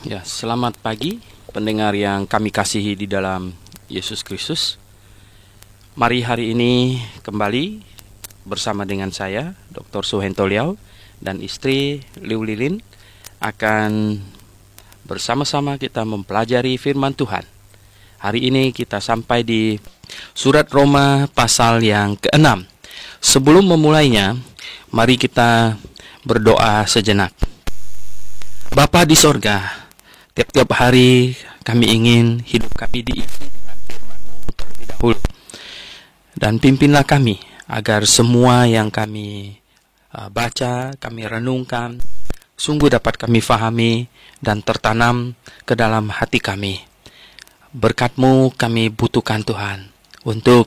Ya, selamat pagi pendengar yang kami kasihi di dalam Yesus Kristus. Mari hari ini kembali bersama dengan saya, Dr. Suhento Liao, dan istri Liu Lilin akan bersama-sama kita mempelajari firman Tuhan. Hari ini kita sampai di surat Roma pasal yang ke-6. Sebelum memulainya, mari kita berdoa sejenak. Bapa di sorga, tiap-tiap hari kami ingin hidup kami diisi dengan firman-Mu terlebih dahulu. Dan pimpinlah kami agar semua yang kami baca, kami renungkan, sungguh dapat kami fahami dan tertanam ke dalam hati kami. Berkat-Mu kami butuhkan Tuhan untuk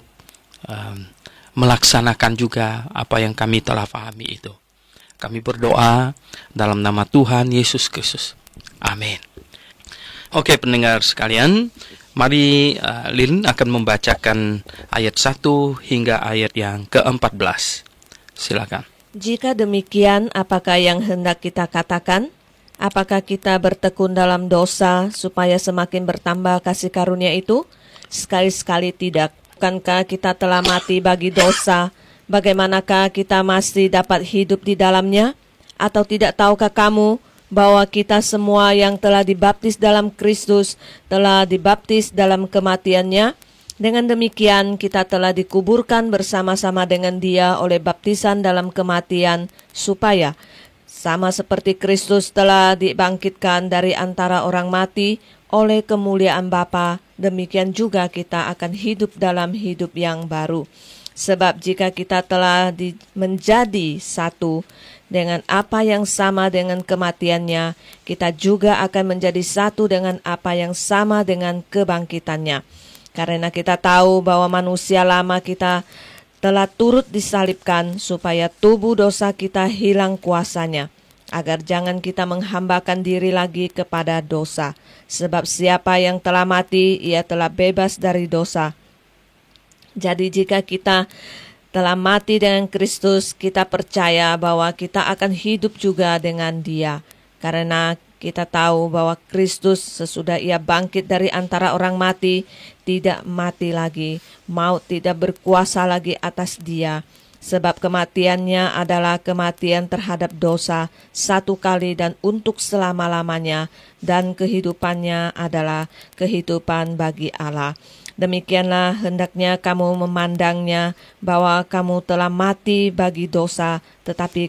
melaksanakan juga apa yang kami telah fahami itu. Kami berdoa dalam nama Tuhan Yesus Kristus. Amin. Oke pendengar sekalian, mari Lin akan membacakan ayat 1 hingga ayat yang ke-14. Silakan. Jika demikian, apakah yang hendak kita katakan? Apakah kita bertekun dalam dosa supaya semakin bertambah kasih karunia itu? Sekali-sekali tidak. Bukankah kita telah mati bagi dosa? Bagaimanakah kita masih dapat hidup di dalamnya? Atau tidak tahukah kamu bahwa kita semua yang telah dibaptis dalam Kristus telah dibaptis dalam kematiannya? Dengan demikian kita telah dikuburkan bersama-sama dengan Dia oleh baptisan dalam kematian, supaya sama seperti Kristus telah dibangkitkan dari antara orang mati oleh kemuliaan Bapa, demikian juga kita akan hidup dalam hidup yang baru. Sebab jika kita telah menjadi satu dengan apa yang sama dengan kematiannya, kita juga akan menjadi satu dengan apa yang sama dengan kebangkitannya. Karena kita tahu bahwa manusia lama kita telah turut disalibkan supaya tubuh dosa kita hilang kuasanya, agar jangan kita menghambakan diri lagi kepada dosa. Sebab siapa yang telah mati, ia telah bebas dari dosa. Jadi jika kita telah mati dengan Kristus, kita percaya bahwa kita akan hidup juga dengan Dia. Karena kita tahu bahwa Kristus sesudah Ia bangkit dari antara orang mati, tidak mati lagi, maut tidak berkuasa lagi atas Dia. Sebab kematiannya adalah kematian terhadap dosa satu kali dan untuk selama-lamanya, dan kehidupannya adalah kehidupan bagi Allah. Demikianlah hendaknya kamu memandangnya, bahwa kamu telah mati bagi dosa, tetapi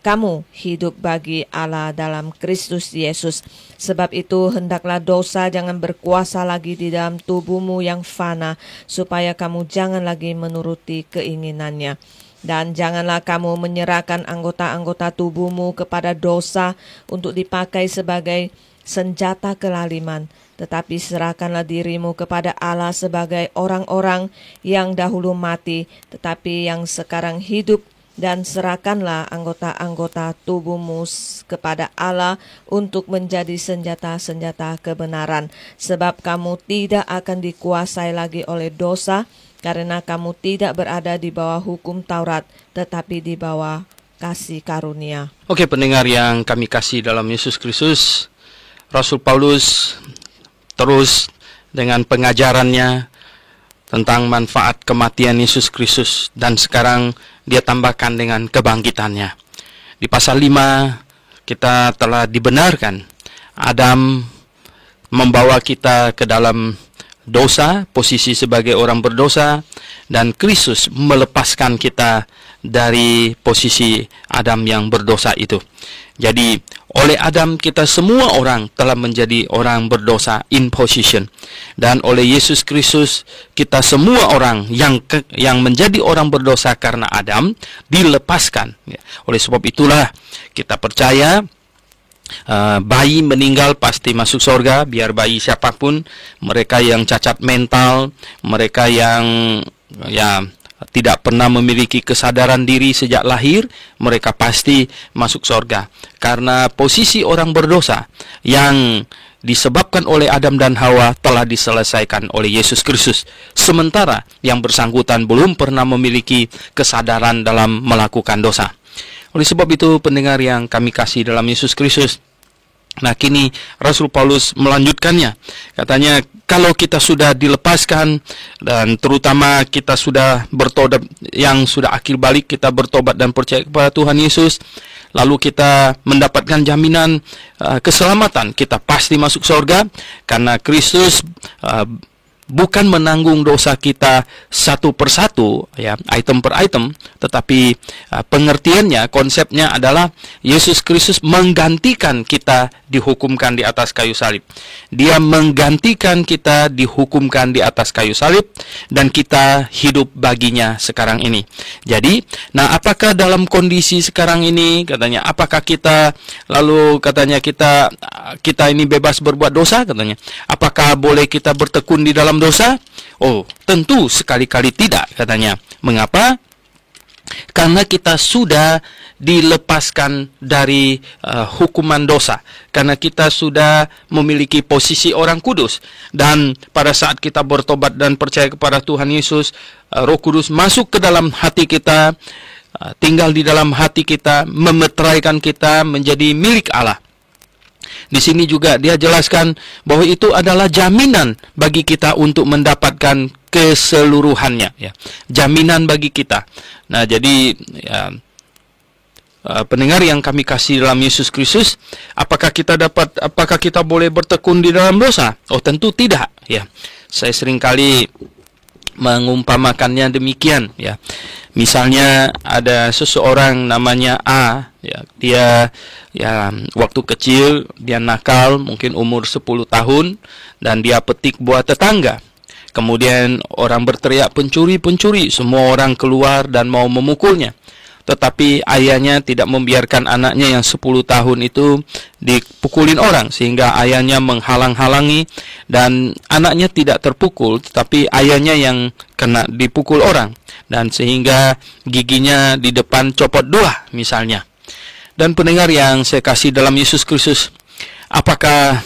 kamu hidup bagi Allah dalam Kristus Yesus. Sebab itu hendaklah dosa jangan berkuasa lagi di dalam tubuhmu yang fana, supaya kamu jangan lagi menuruti keinginannya. Dan janganlah kamu menyerahkan anggota-anggota tubuhmu kepada dosa untuk dipakai sebagai senjata kelaliman, tetapi serahkanlah dirimu kepada Allah sebagai orang-orang yang dahulu mati, tetapi yang sekarang hidup, dan serahkanlah anggota-anggota tubuhmu kepada Allah untuk menjadi senjata-senjata kebenaran. Sebab kamu tidak akan dikuasai lagi oleh dosa, karena kamu tidak berada di bawah hukum Taurat, tetapi di bawah kasih karunia. Oke pendengar yang kami kasih dalam Yesus Kristus, Rasul Paulus terus dengan pengajarannya tentang manfaat kematian Yesus Kristus, dan sekarang dia tambahkan dengan kebangkitannya. Di pasal 5 kita telah dibenarkan. Adam membawa kita ke dalam dosa, posisi sebagai orang berdosa, dan Kristus melepaskan kita dari posisi Adam yang berdosa itu. Jadi oleh Adam kita semua orang telah menjadi orang berdosa in position, dan oleh Yesus Kristus kita semua orang yang menjadi orang berdosa karena Adam dilepaskan. Oleh sebab itulah kita percaya bayi meninggal pasti masuk surga, biar bayi siapapun, mereka yang cacat mental, mereka yang tidak pernah memiliki kesadaran diri sejak lahir, mereka pasti masuk surga. Karena posisi orang berdosa yang disebabkan oleh Adam dan Hawa telah diselesaikan oleh Yesus Kristus. Sementara yang bersangkutan belum pernah memiliki kesadaran dalam melakukan dosa. Oleh sebab itu pendengar yang kami kasih dalam Yesus Kristus, Nah, kini Rasul Paulus melanjutkannya. Katanya, kalau kita sudah dilepaskan dan terutama kita sudah bertobat, yang sudah akhir balik, kita bertobat dan percaya kepada Tuhan Yesus, lalu kita mendapatkan jaminan keselamatan, kita pasti masuk surga karena Kristus bukan menanggung dosa kita satu persatu, ya, item per item, tetapi pengertiannya, konsepnya adalah Yesus Kristus menggantikan kita dihukumkan di atas kayu salib. Dia menggantikan kita dihukumkan di atas kayu salib dan kita hidup baginya sekarang ini. Jadi, nah, apakah dalam kondisi sekarang ini, katanya, apakah kita lalu katanya kita ini bebas berbuat dosa, katanya. Apakah boleh kita bertekun di dalam dosa? Oh, tentu sekali-kali tidak, katanya. Mengapa? Karena kita sudah dilepaskan dari hukuman dosa. Karena kita sudah memiliki posisi orang kudus. Dan pada saat kita bertobat dan percaya kepada Tuhan Yesus, Roh Kudus masuk ke dalam hati kita, tinggal di dalam hati kita, memeteraikan kita menjadi milik Allah. Di sini juga dia jelaskan bahwa itu adalah jaminan bagi kita untuk mendapatkan keseluruhannya, ya. Jaminan bagi kita. Nah, jadi ya, pendengar yang kami kasih dalam Yesus Kristus, apakah kita boleh bertekun di dalam dosa? Oh, tentu tidak, ya. Saya seringkali mengumpamakannya demikian, ya. Misalnya ada seseorang namanya A, ya, dia waktu kecil dia nakal, mungkin umur 10 tahun, dan dia petik buah tetangga. Kemudian orang berteriak, pencuri, pencuri, semua orang keluar dan mau memukulnya. Tetapi ayahnya tidak membiarkan anaknya yang 10 tahun itu dipukulin orang, sehingga ayahnya menghalang-halangi dan anaknya tidak terpukul, tetapi ayahnya yang kena dipukul orang, dan sehingga giginya di depan copot 2 misalnya. Dan pendengar yang saya kasih dalam Yesus Kristus, apakah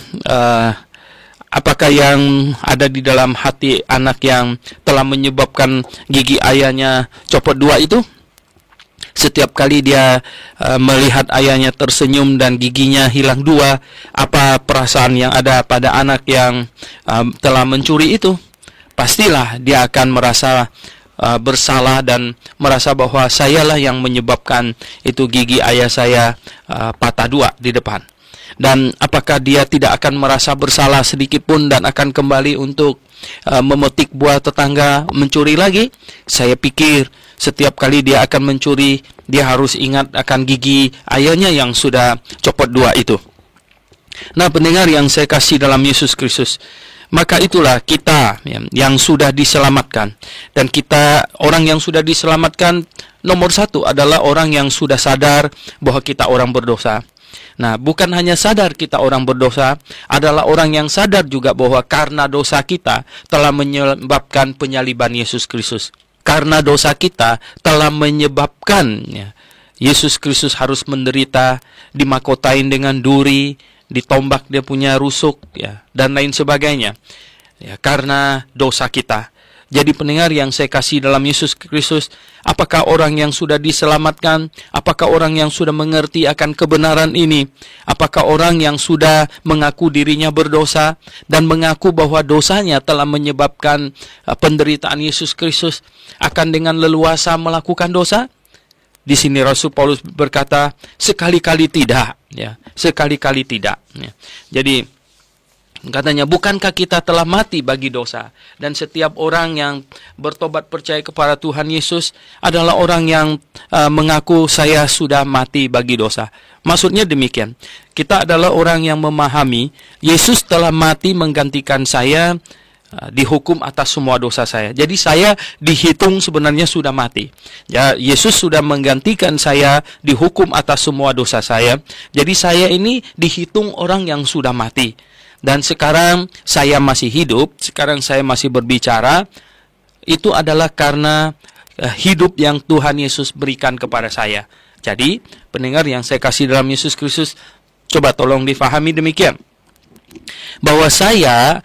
yang ada di dalam hati anak yang telah menyebabkan gigi ayahnya copot 2 itu? Setiap kali dia melihat ayahnya tersenyum dan giginya hilang 2, apa perasaan yang ada pada anak yang telah mencuri itu? Pastilah dia akan merasa bersalah dan merasa bahwa sayalah yang menyebabkan itu gigi ayah saya patah 2 di depan. Dan apakah dia tidak akan merasa bersalah sedikit pun dan akan kembali untuk memetik buah tetangga, mencuri lagi? Saya pikir setiap kali dia akan mencuri, dia harus ingat akan gigi ayahnya yang sudah copot 2 itu. Nah, pendengar yang saya kasih dalam Yesus Kristus, maka itulah kita yang sudah diselamatkan. Dan kita, orang yang sudah diselamatkan, nomor 1 adalah orang yang sudah sadar bahwa kita orang berdosa. Nah, bukan hanya sadar kita orang berdosa, adalah orang yang sadar juga bahwa karena dosa kita telah menyebabkan penyaliban Yesus Kristus. Karena dosa kita telah menyebabkan Yesus Kristus harus menderita, dimakotain dengan duri, ditombak dia punya rusuk, ya, dan lain sebagainya, ya, karena dosa kita. Jadi pendengar yang saya kasih dalam Yesus Kristus, apakah orang yang sudah diselamatkan, apakah orang yang sudah mengerti akan kebenaran ini, apakah orang yang sudah mengaku dirinya berdosa dan mengaku bahwa dosanya telah menyebabkan penderitaan Yesus Kristus, akan dengan leluasa melakukan dosa? Di sini Rasul Paulus berkata, sekali-kali tidak, ya, sekali-kali tidak, ya. Jadi katanya, bukankah kita telah mati bagi dosa? Dan setiap orang yang bertobat percaya kepada Tuhan Yesus adalah orang yang mengaku saya sudah mati bagi dosa. Maksudnya demikian, kita adalah orang yang memahami Yesus telah mati menggantikan saya, dihukum atas semua dosa saya. Jadi saya dihitung sebenarnya sudah mati. Ya, Yesus sudah menggantikan saya, dihukum atas semua dosa saya. Jadi saya ini dihitung orang yang sudah mati. Dan sekarang saya masih hidup, sekarang saya masih berbicara, itu adalah karena hidup yang Tuhan Yesus berikan kepada saya. Jadi, pendengar yang saya kasih dalam Yesus Kristus, coba tolong difahami demikian. Bahwa saya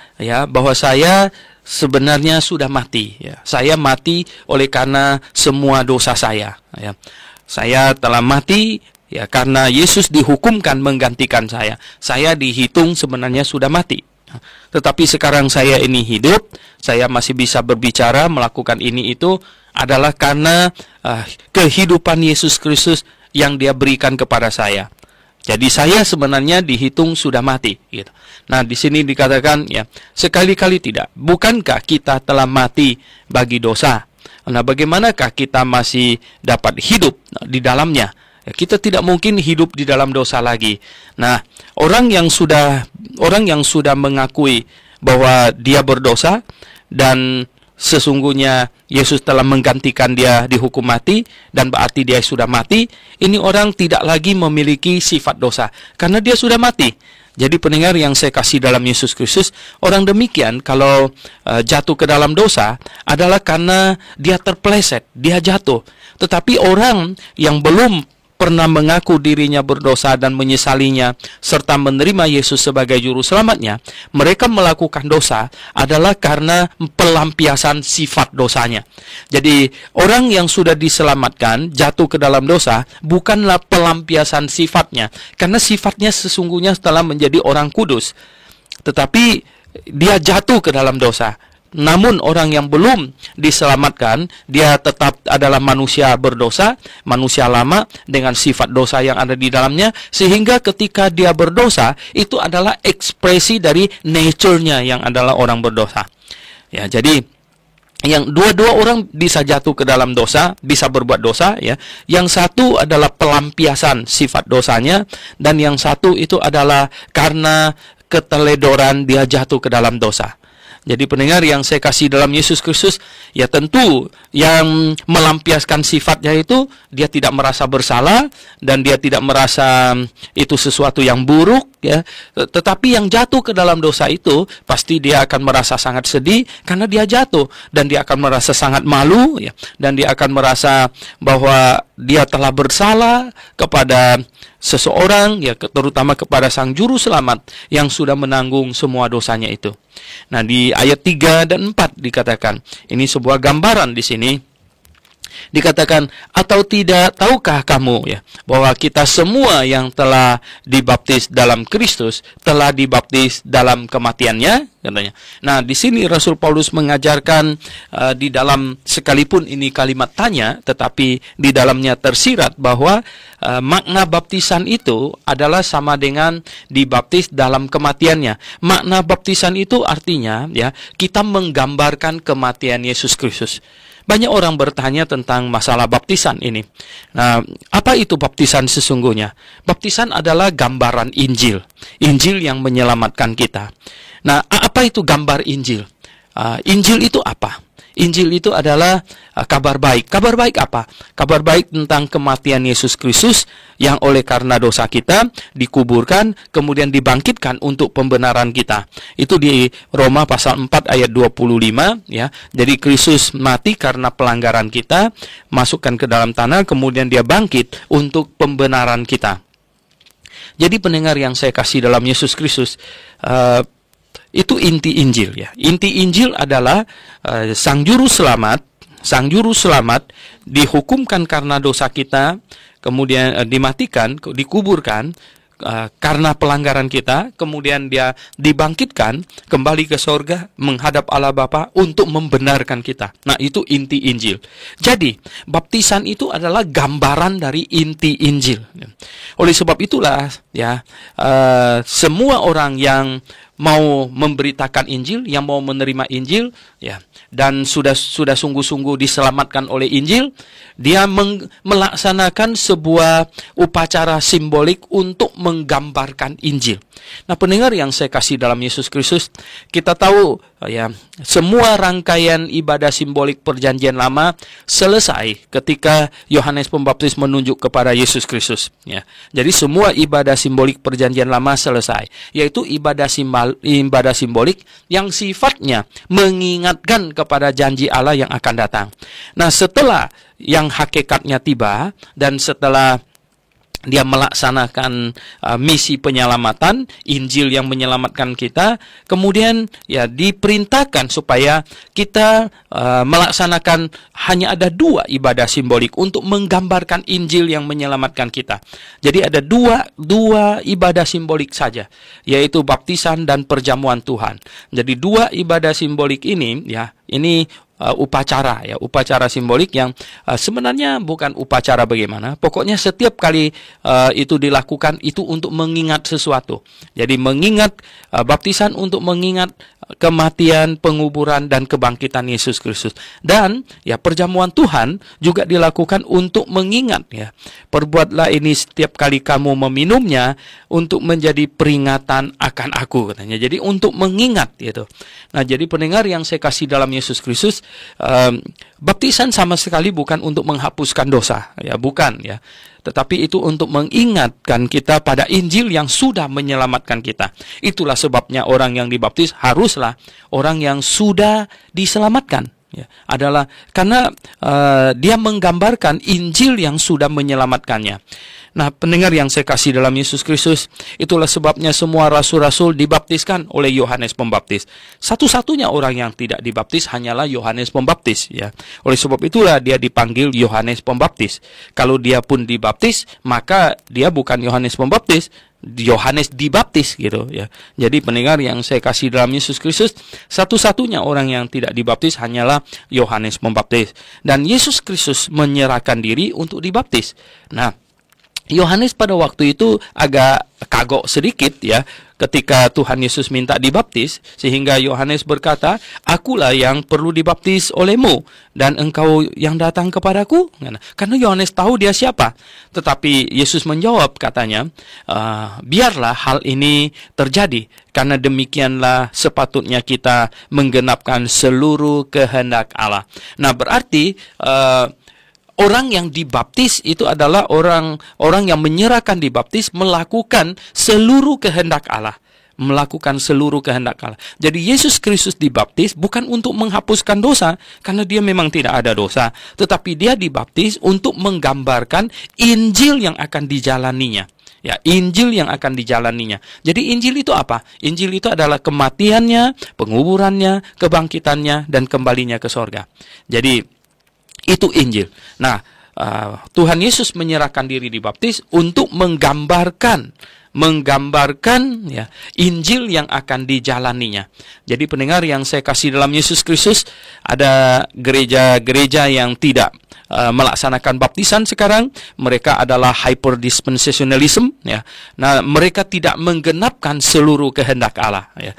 sebenarnya sudah mati, ya. Saya mati oleh karena semua dosa saya, ya. Saya telah mati Ya, karena Yesus dihukumkan menggantikan saya dihitung sebenarnya sudah mati. Tetapi sekarang saya ini hidup, saya masih bisa berbicara, melakukan ini itu adalah karena kehidupan Yesus Kristus yang Dia berikan kepada saya. Jadi saya sebenarnya dihitung sudah mati, gitu. Nah, di sini dikatakan ya, sekali-kali tidak. Bukankah kita telah mati bagi dosa? Nah, bagaimanakah kita masih dapat hidup di dalamnya? Ya, kita tidak mungkin hidup di dalam dosa lagi. Nah, orang yang sudah mengakui bahwa dia berdosa dan sesungguhnya Yesus telah menggantikan dia dihukum mati dan berarti dia sudah mati, ini orang tidak lagi memiliki sifat dosa karena dia sudah mati. Jadi pendengar yang saya kasih dalam Yesus Kristus, orang demikian kalau jatuh ke dalam dosa adalah karena dia terpeleset, dia jatuh. Tetapi orang yang belum pernah mengaku dirinya berdosa dan menyesalinya serta menerima Yesus sebagai juru selamatnya, mereka melakukan dosa adalah karena pelampiasan sifat dosanya. Jadi orang yang sudah diselamatkan jatuh ke dalam dosa bukanlah pelampiasan sifatnya, karena sifatnya sesungguhnya telah menjadi orang kudus, tetapi dia jatuh ke dalam dosa. Namun orang yang belum diselamatkan, dia tetap adalah manusia berdosa, manusia lama dengan sifat dosa yang ada di dalamnya, sehingga ketika dia berdosa, itu adalah ekspresi dari nature-nya yang adalah orang berdosa. Ya, jadi yang dua-dua orang bisa jatuh ke dalam dosa, bisa berbuat dosa, ya. Yang satu adalah pelampiasan sifat dosanya, dan yang satu itu adalah karena keteledoran dia jatuh ke dalam dosa. Jadi pendengar yang saya kasih dalam Yesus Kristus, ya tentu yang melampiaskan sifatnya itu dia tidak merasa bersalah dan dia tidak merasa itu sesuatu yang buruk, ya. Tetapi yang jatuh ke dalam dosa itu pasti dia akan merasa sangat sedih karena dia jatuh, dan dia akan merasa sangat malu, ya, dan dia akan merasa bahwa dia telah bersalah kepada seseorang, ya, terutama kepada Sang Juru Selamat yang sudah menanggung semua dosanya itu. Nah, di ayat 3 dan 4 dikatakan, ini sebuah gambaran di sini. Dikatakan, atau tidak tahukah kamu, ya, bahwa kita semua yang telah dibaptis dalam Kristus telah dibaptis dalam kematiannya, katanya. Nah, di sini Rasul Paulus mengajarkan di dalam, sekalipun ini kalimat tanya, tetapi di dalamnya tersirat bahwa makna baptisan itu adalah sama dengan dibaptis dalam kematiannya. Makna baptisan itu artinya, ya, kita menggambarkan kematian Yesus Kristus. Banyak orang bertanya tentang masalah baptisan ini. Nah, apa itu baptisan sesungguhnya? Baptisan adalah gambaran Injil. Injil yang menyelamatkan kita. Nah, apa itu gambar Injil? Injil itu apa? Injil itu adalah kabar baik. Kabar baik apa? Kabar baik tentang kematian Yesus Kristus yang oleh karena dosa kita dikuburkan, kemudian dibangkitkan untuk pembenaran kita. Itu di Roma pasal 4 ayat 25, ya. Jadi Kristus mati karena pelanggaran kita, masukkan ke dalam tanah, kemudian dia bangkit untuk pembenaran kita. Jadi pendengar yang saya kasih dalam Yesus Kristus, itu inti Injil, ya. Inti Injil adalah Sang Juru Selamat dihukumkan karena dosa kita, kemudian dimatikan, dikuburkan karena pelanggaran kita, kemudian dia dibangkitkan kembali ke sorga menghadap Allah Bapa untuk membenarkan kita. Nah, itu inti Injil. Jadi baptisan itu adalah gambaran dari inti Injil. Oleh sebab itulah, ya, semua orang yang mau memberitakan Injil, yang mau menerima Injil, ya, dan sudah sungguh-sungguh diselamatkan oleh Injil, dia melaksanakan sebuah upacara simbolik untuk menggambarkan Injil. Nah, pendengar yang saya kasih dalam Yesus Kristus, kita tahu, ya, semua rangkaian ibadah simbolik perjanjian lama selesai ketika Yohanes Pembaptis menunjuk kepada Yesus Kristus, ya. Jadi semua ibadah simbolik perjanjian lama selesai, yaitu ibadah simbolik yang sifatnya mengingatkan kepada janji Allah yang akan datang. Nah, setelah yang hakikatnya tiba dan setelah dia melaksanakan misi penyelamatan, Injil yang menyelamatkan kita. Kemudian ya diperintahkan supaya kita melaksanakan hanya ada 2 ibadah simbolik untuk menggambarkan Injil yang menyelamatkan kita. Jadi ada dua ibadah simbolik saja, yaitu baptisan dan perjamuan Tuhan. Jadi 2 ibadah simbolik ini ya, ini upacara simbolik yang sebenarnya bukan upacara bagaimana. Pokoknya setiap kali itu dilakukan itu untuk mengingat sesuatu. Jadi mengingat baptisan untuk mengingat kematian, penguburan dan kebangkitan Yesus Kristus. Dan ya perjamuan Tuhan juga dilakukan untuk mengingat ya. Perbuatlah ini setiap kali kamu meminumnya untuk menjadi peringatan akan aku, katanya. Jadi untuk mengingat gitu. Nah, jadi pendengar yang saya kasih dalam Yesus Kristus, baptisan sama sekali bukan untuk menghapuskan dosa, ya bukan ya. Tetapi itu untuk mengingatkan kita pada Injil yang sudah menyelamatkan kita. Itulah sebabnya orang yang dibaptis haruslah orang yang sudah diselamatkan. Ya, adalah karena dia menggambarkan Injil yang sudah menyelamatkannya. Nah, pendengar yang saya kasih dalam Yesus Kristus, itulah sebabnya semua rasul-rasul dibaptiskan oleh Yohanes Pembaptis. Satu-satunya orang yang tidak dibaptis hanyalah Yohanes Pembaptis, ya. Oleh sebab itulah dia dipanggil Yohanes Pembaptis. Kalau dia pun dibaptis, maka dia bukan Yohanes Pembaptis, Yohanes dibaptis gitu ya. Jadi pendengar yang saya kasih dalam Yesus Kristus, satu-satunya orang yang tidak dibaptis hanyalah Yohanes Pembaptis. Dan Yesus Kristus menyerahkan diri untuk dibaptis. Nah, Yohanes pada waktu itu agak kagok sedikit ya ketika Tuhan Yesus minta dibaptis, sehingga Yohanes berkata, akulah yang perlu dibaptis olehmu dan engkau yang datang kepadaku. Karena Yohanes tahu dia siapa. Tetapi Yesus menjawab, katanya, biarlah hal ini terjadi, karena demikianlah sepatutnya kita menggenapkan seluruh kehendak Allah. Nah, berarti orang yang dibaptis itu adalah orang yang menyerahkan dibaptis melakukan seluruh kehendak Allah. Melakukan seluruh kehendak Allah. Jadi Yesus Kristus dibaptis bukan untuk menghapuskan dosa, karena dia memang tidak ada dosa. Tetapi dia dibaptis untuk menggambarkan Injil yang akan dijalaninya. Ya, Injil yang akan dijalaninya. Jadi Injil itu apa? Injil itu adalah kematiannya, penguburannya, kebangkitannya, dan kembalinya ke sorga. Jadi itu Injil. Nah, Tuhan Yesus menyerahkan diri dibaptis untuk menggambarkan ya Injil yang akan dijalaninya. Jadi pendengar yang saya kasih dalam Yesus Kristus, ada gereja-gereja yang tidak melaksanakan baptisan sekarang. Mereka adalah hyperdispensationalism ya. Nah, mereka tidak menggenapkan seluruh kehendak Allah ya.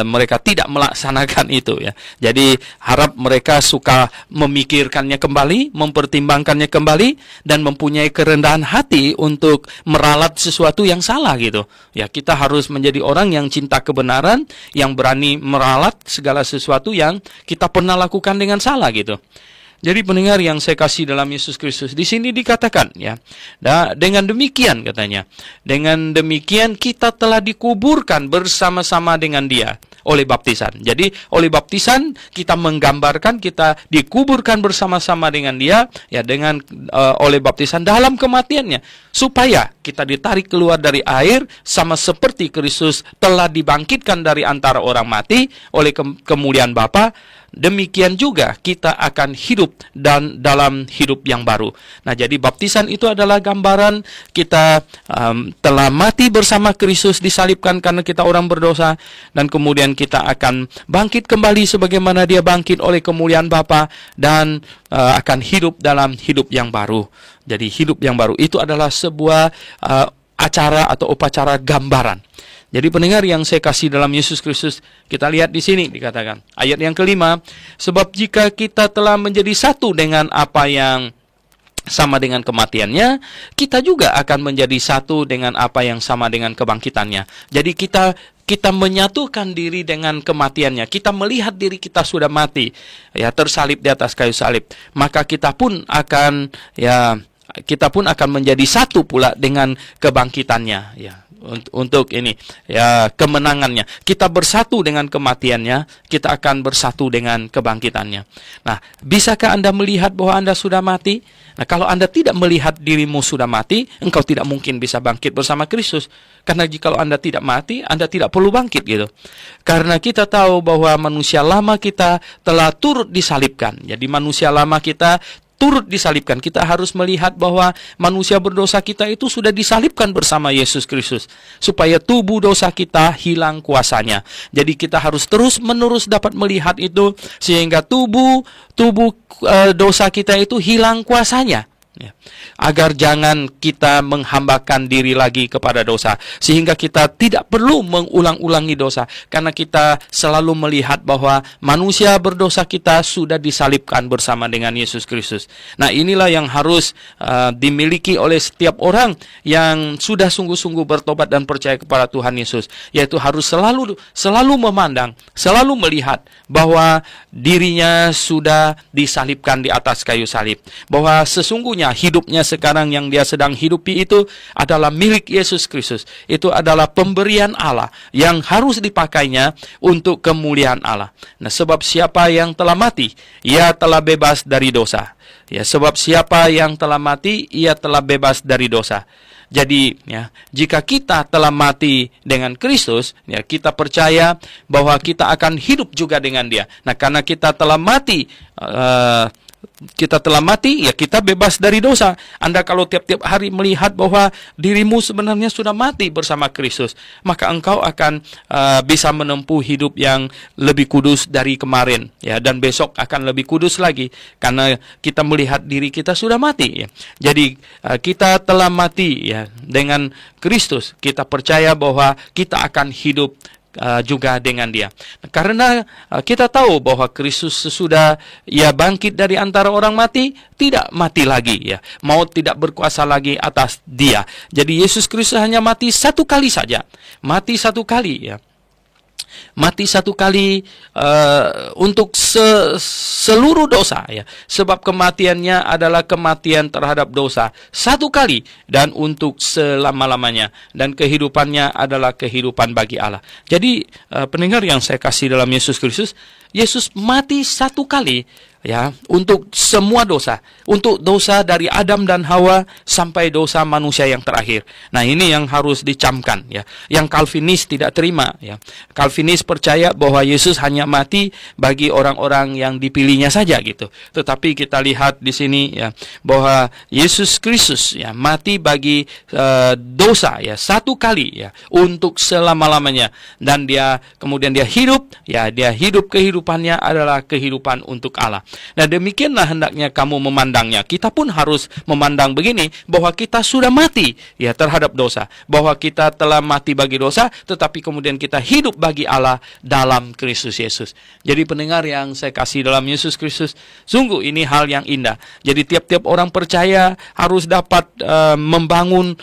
Mereka tidak melaksanakan itu ya. Jadi harap mereka suka memikirkannya kembali, mempertimbangkannya kembali, dan mempunyai kerendahan hati untuk meralat sesuatu yang salah gitu. Ya, kita harus menjadi orang yang cinta kebenaran, yang berani meralat segala sesuatu yang kita pernah lakukan dengan salah gitu. Jadi pendengar yang saya kasih dalam Yesus Kristus, di sini dikatakan ya, dengan demikian katanya, dengan demikian kita telah dikuburkan bersama-sama dengan Dia oleh baptisan. Jadi oleh baptisan kita menggambarkan kita dikuburkan bersama-sama dengan Dia ya, dengan oleh baptisan dalam kematiannya, supaya kita ditarik keluar dari air sama seperti Kristus telah dibangkitkan dari antara orang mati oleh kemuliaan Bapa. Demikian juga kita akan hidup dan dalam hidup yang baru. Nah, jadi baptisan itu adalah gambaran kita telah mati bersama Kristus, disalibkan karena kita orang berdosa, dan kemudian kita akan bangkit kembali sebagaimana Dia bangkit oleh kemuliaan Bapa, dan akan hidup dalam hidup yang baru. Jadi hidup yang baru itu adalah sebuah acara atau upacara gambaran. Jadi pendengar yang saya kasih dalam Yesus Kristus, kita lihat di sini dikatakan ayat yang kelima, sebab jika kita telah menjadi satu dengan apa yang sama dengan kematiannya, kita juga akan menjadi satu dengan apa yang sama dengan kebangkitannya. Jadi kita menyatukan diri dengan kematiannya. Kita melihat diri kita sudah mati, ya, tersalib di atas kayu salib. Maka kita pun akan menjadi satu pula dengan kebangkitannya, ya. untuk ini ya, kemenangannya. Kita bersatu dengan kematiannya, kita akan bersatu dengan kebangkitannya. Nah, bisakah Anda melihat bahwa Anda sudah mati? Nah, kalau Anda tidak melihat dirimu sudah mati, engkau tidak mungkin bisa bangkit bersama Kristus. Karena jika Anda tidak mati, Anda tidak perlu bangkit gitu. Karena kita tahu bahwa manusia lama kita telah turut disalibkan. Jadi manusia lama kita turut disalibkan. Kita harus melihat bahwa manusia berdosa kita itu sudah disalibkan bersama Yesus Kristus, supaya tubuh dosa kita hilang kuasanya. Jadi kita harus terus-menerus dapat melihat itu, sehingga tubuh dosa kita itu hilang kuasanya. Ya. Agar jangan kita menghambakan diri lagi kepada dosa, sehingga kita tidak perlu mengulang-ulangi dosa, karena kita selalu melihat bahwa manusia berdosa kita sudah disalibkan bersama dengan Yesus Kristus. Nah, inilah yang harus dimiliki oleh setiap orang yang sudah sungguh-sungguh bertobat dan percaya kepada Tuhan Yesus, yaitu harus selalu memandang, selalu melihat bahwa dirinya sudah disalibkan di atas kayu salib, bahwa sesungguhnya hidupnya sekarang yang dia sedang hidupi itu adalah milik Yesus Kristus. Itu adalah pemberian Allah yang harus dipakainya untuk kemuliaan Allah. Nah, sebab siapa yang telah mati, ia telah bebas dari dosa. Ya, sebab siapa yang telah mati, ia telah bebas dari dosa. Jadi, ya, jika kita telah mati dengan Kristus, ya, kita percaya bahwa kita akan hidup juga dengan Dia. Nah, karena kita telah mati, ya kita bebas dari dosa. Anda kalau tiap-tiap hari melihat bahwa dirimu sebenarnya sudah mati bersama Kristus, maka engkau akan bisa menempuh hidup yang lebih kudus dari kemarin, ya, dan besok akan lebih kudus lagi, karena kita melihat diri kita sudah mati, ya. Jadi kita telah mati, ya, dengan Kristus. Kita percaya bahwa kita akan hidup juga dengan Dia. Karena kita tahu bahwa Kristus sesudah Ia bangkit dari antara orang mati, tidak mati lagi, ya. Maut tidak berkuasa lagi atas Dia. Jadi Yesus Kristus hanya mati satu kali saja. Mati satu kali, ya. Mati satu kali untuk seluruh dosa, ya. Sebab kematiannya adalah kematian terhadap dosa satu kali dan untuk selama-lamanya, dan kehidupannya adalah kehidupan bagi Allah. Jadi pendengar yang saya kasih dalam Yesus Kristus, Yesus mati satu kali, ya, untuk semua dosa, untuk dosa dari Adam dan Hawa sampai dosa manusia yang terakhir. Nah, ini yang harus dicamkan, ya. Yang Calvinis tidak terima, ya. Calvinis percaya bahwa Yesus hanya mati bagi orang-orang yang dipilihnya saja gitu. Tetapi kita lihat di sini, ya, bahwa Yesus Kristus, ya, mati bagi dosa, ya, satu kali, ya, untuk selama-lamanya, dan kemudian dia hidup, ya, dia hidup, kehidupannya adalah kehidupan untuk Allah. Nah, demikianlah hendaknya kamu memandangnya. Kita pun harus memandang begini, bahwa kita sudah mati, ya, terhadap dosa, bahwa kita telah mati bagi dosa, tetapi kemudian kita hidup bagi Allah dalam Kristus Yesus. Jadi pendengar yang saya kasih dalam Yesus Kristus, sungguh ini hal yang indah. Jadi tiap-tiap orang percaya harus dapat membangun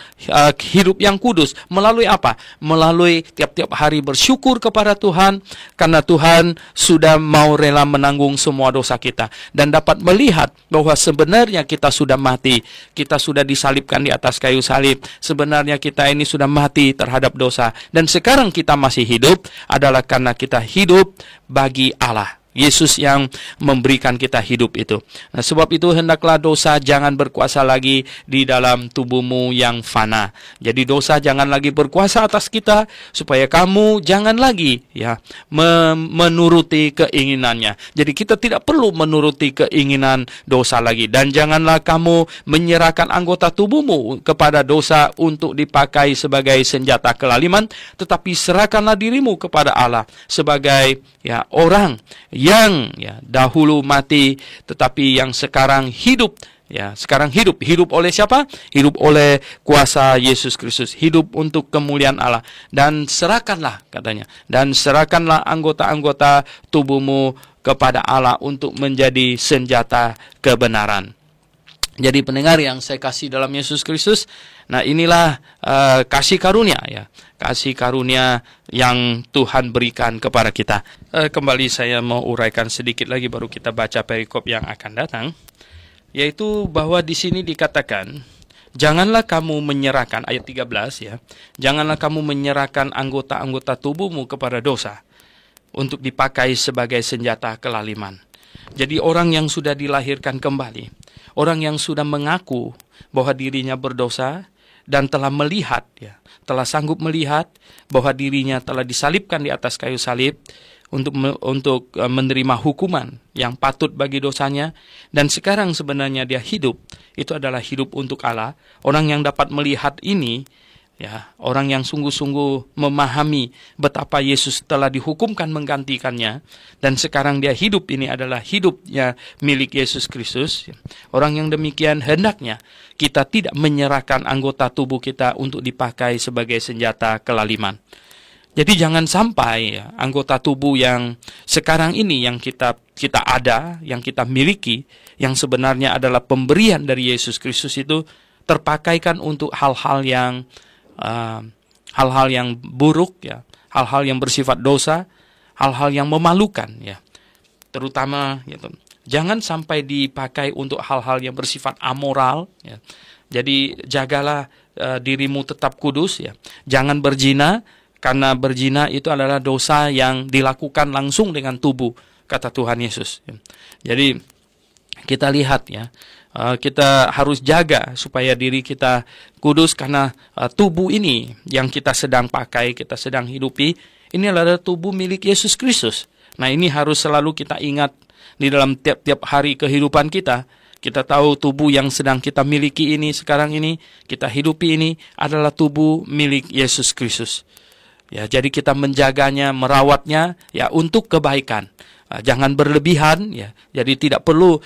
hidup yang kudus. Melalui apa? Melalui tiap-tiap hari bersyukur kepada Tuhan, karena Tuhan sudah mau rela menanggung semua dosa kita, dan dapat melihat bahwa sebenarnya kita sudah mati, kita sudah disalibkan di atas kayu salib. Sebenarnya kita ini sudah mati terhadap dosa, dan sekarang kita masih hidup adalah karena kita hidup bagi Allah. Yesus yang memberikan kita hidup itu. Nah, sebab itu hendaklah dosa jangan berkuasa lagi di dalam tubuhmu yang fana. Jadi dosa jangan lagi berkuasa atas kita, supaya kamu jangan lagi, ya, menuruti keinginannya. Jadi kita tidak perlu menuruti keinginan dosa lagi, dan janganlah kamu menyerahkan anggota tubuhmu kepada dosa untuk dipakai sebagai senjata kelaliman, tetapi serahkanlah dirimu kepada Allah sebagai, ya, orang yang, ya, dahulu mati tetapi yang sekarang hidup, ya, sekarang hidup oleh siapa? Hidup oleh kuasa Yesus Kristus, hidup untuk kemuliaan Allah. Dan serahkanlah, katanya, dan serahkanlah anggota-anggota tubuhmu kepada Allah untuk menjadi senjata kebenaran. Jadi pendengar yang saya kasih dalam Yesus Kristus, nah inilah kasih karunia, ya, kasih karunia yang Tuhan berikan kepada kita. Kembali saya mau uraikan sedikit lagi, baru kita baca perikop yang akan datang, yaitu bahwa di sini dikatakan Janganlah kamu menyerahkan, ayat 13 ya. Janganlah kamu menyerahkan anggota-anggota tubuhmu kepada dosa untuk dipakai sebagai senjata kelaliman. Jadi orang yang sudah dilahirkan kembali, orang yang sudah mengaku bahwa dirinya berdosa dan telah melihat ya, telah sanggup melihat bahwa dirinya telah disalibkan di atas kayu salib untuk menerima hukuman yang patut bagi dosanya, dan sekarang sebenarnya dia hidup, itu adalah hidup untuk Allah. Orang yang dapat melihat ini ya, orang yang sungguh-sungguh memahami betapa Yesus telah dihukumkan menggantikannya, dan sekarang dia hidup, ini adalah hidupnya milik Yesus Kristus. Orang yang demikian hendaknya kita tidak menyerahkan anggota tubuh kita untuk dipakai sebagai senjata kelaliman. Jadi jangan sampai ya, anggota tubuh yang sekarang ini yang kita ada, yang kita miliki, yang sebenarnya adalah pemberian dari Yesus Kristus itu terpakaikan untuk hal-hal yang buruk ya, hal-hal yang bersifat dosa, hal-hal yang memalukan ya. Terutama gitu. Jangan sampai dipakai untuk hal-hal yang bersifat amoral ya. Jadi jagalah dirimu tetap kudus ya. Jangan berzina, karena berzina itu adalah dosa yang dilakukan langsung dengan tubuh, kata Tuhan Yesus. Jadi kita lihat ya, kita harus jaga supaya diri kita kudus, karena tubuh ini yang kita sedang pakai, kita sedang hidupi, ini adalah tubuh milik Yesus Kristus. Nah, ini harus selalu kita ingat di dalam tiap-tiap hari kehidupan kita. Kita tahu tubuh yang sedang kita miliki ini, sekarang ini, kita hidupi ini adalah tubuh milik Yesus Kristus. Ya, jadi kita menjaganya, merawatnya ya untuk kebaikan. Jangan berlebihan ya. Jadi tidak perlu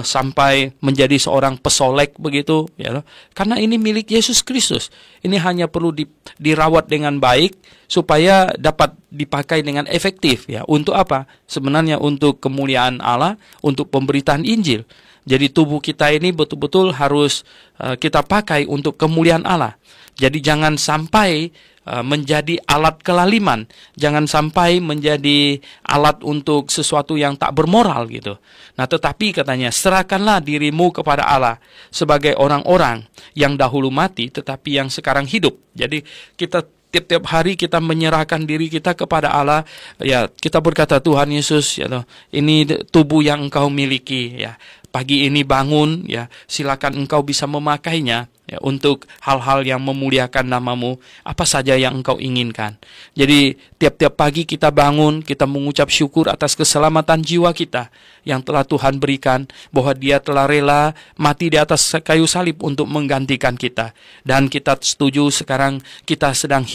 sampai menjadi seorang pesolek begitu ya. Karena ini milik Yesus Kristus. Ini hanya perlu dirawat dengan baik supaya dapat dipakai dengan efektif ya. Untuk apa? Sebenarnya untuk kemuliaan Allah, untuk pemberitaan Injil. Jadi tubuh kita ini betul-betul harus kita pakai untuk kemuliaan Allah. Jadi jangan sampai menjadi alat kelaliman, jangan sampai menjadi alat untuk sesuatu yang tak bermoral gitu. Nah, tetapi katanya serahkanlah dirimu kepada Allah sebagai orang-orang yang dahulu mati tetapi yang sekarang hidup. Jadi kita tiap-tiap hari kita menyerahkan diri kita kepada Allah ya. Kita berkata, Tuhan Yesus ya, ini tubuh yang Engkau miliki ya. Pagi ini bangun ya, silakan Engkau bisa memakainya ya, untuk hal-hal yang memuliakan nama-Mu, apa saja yang Engkau inginkan. Jadi tiap-tiap pagi kita bangun, kita mengucap syukur atas keselamatan jiwa kita yang telah Tuhan berikan, bahwa Dia telah rela mati di atas kayu salib untuk menggantikan kita. Dan kita setuju sekarang kita sedang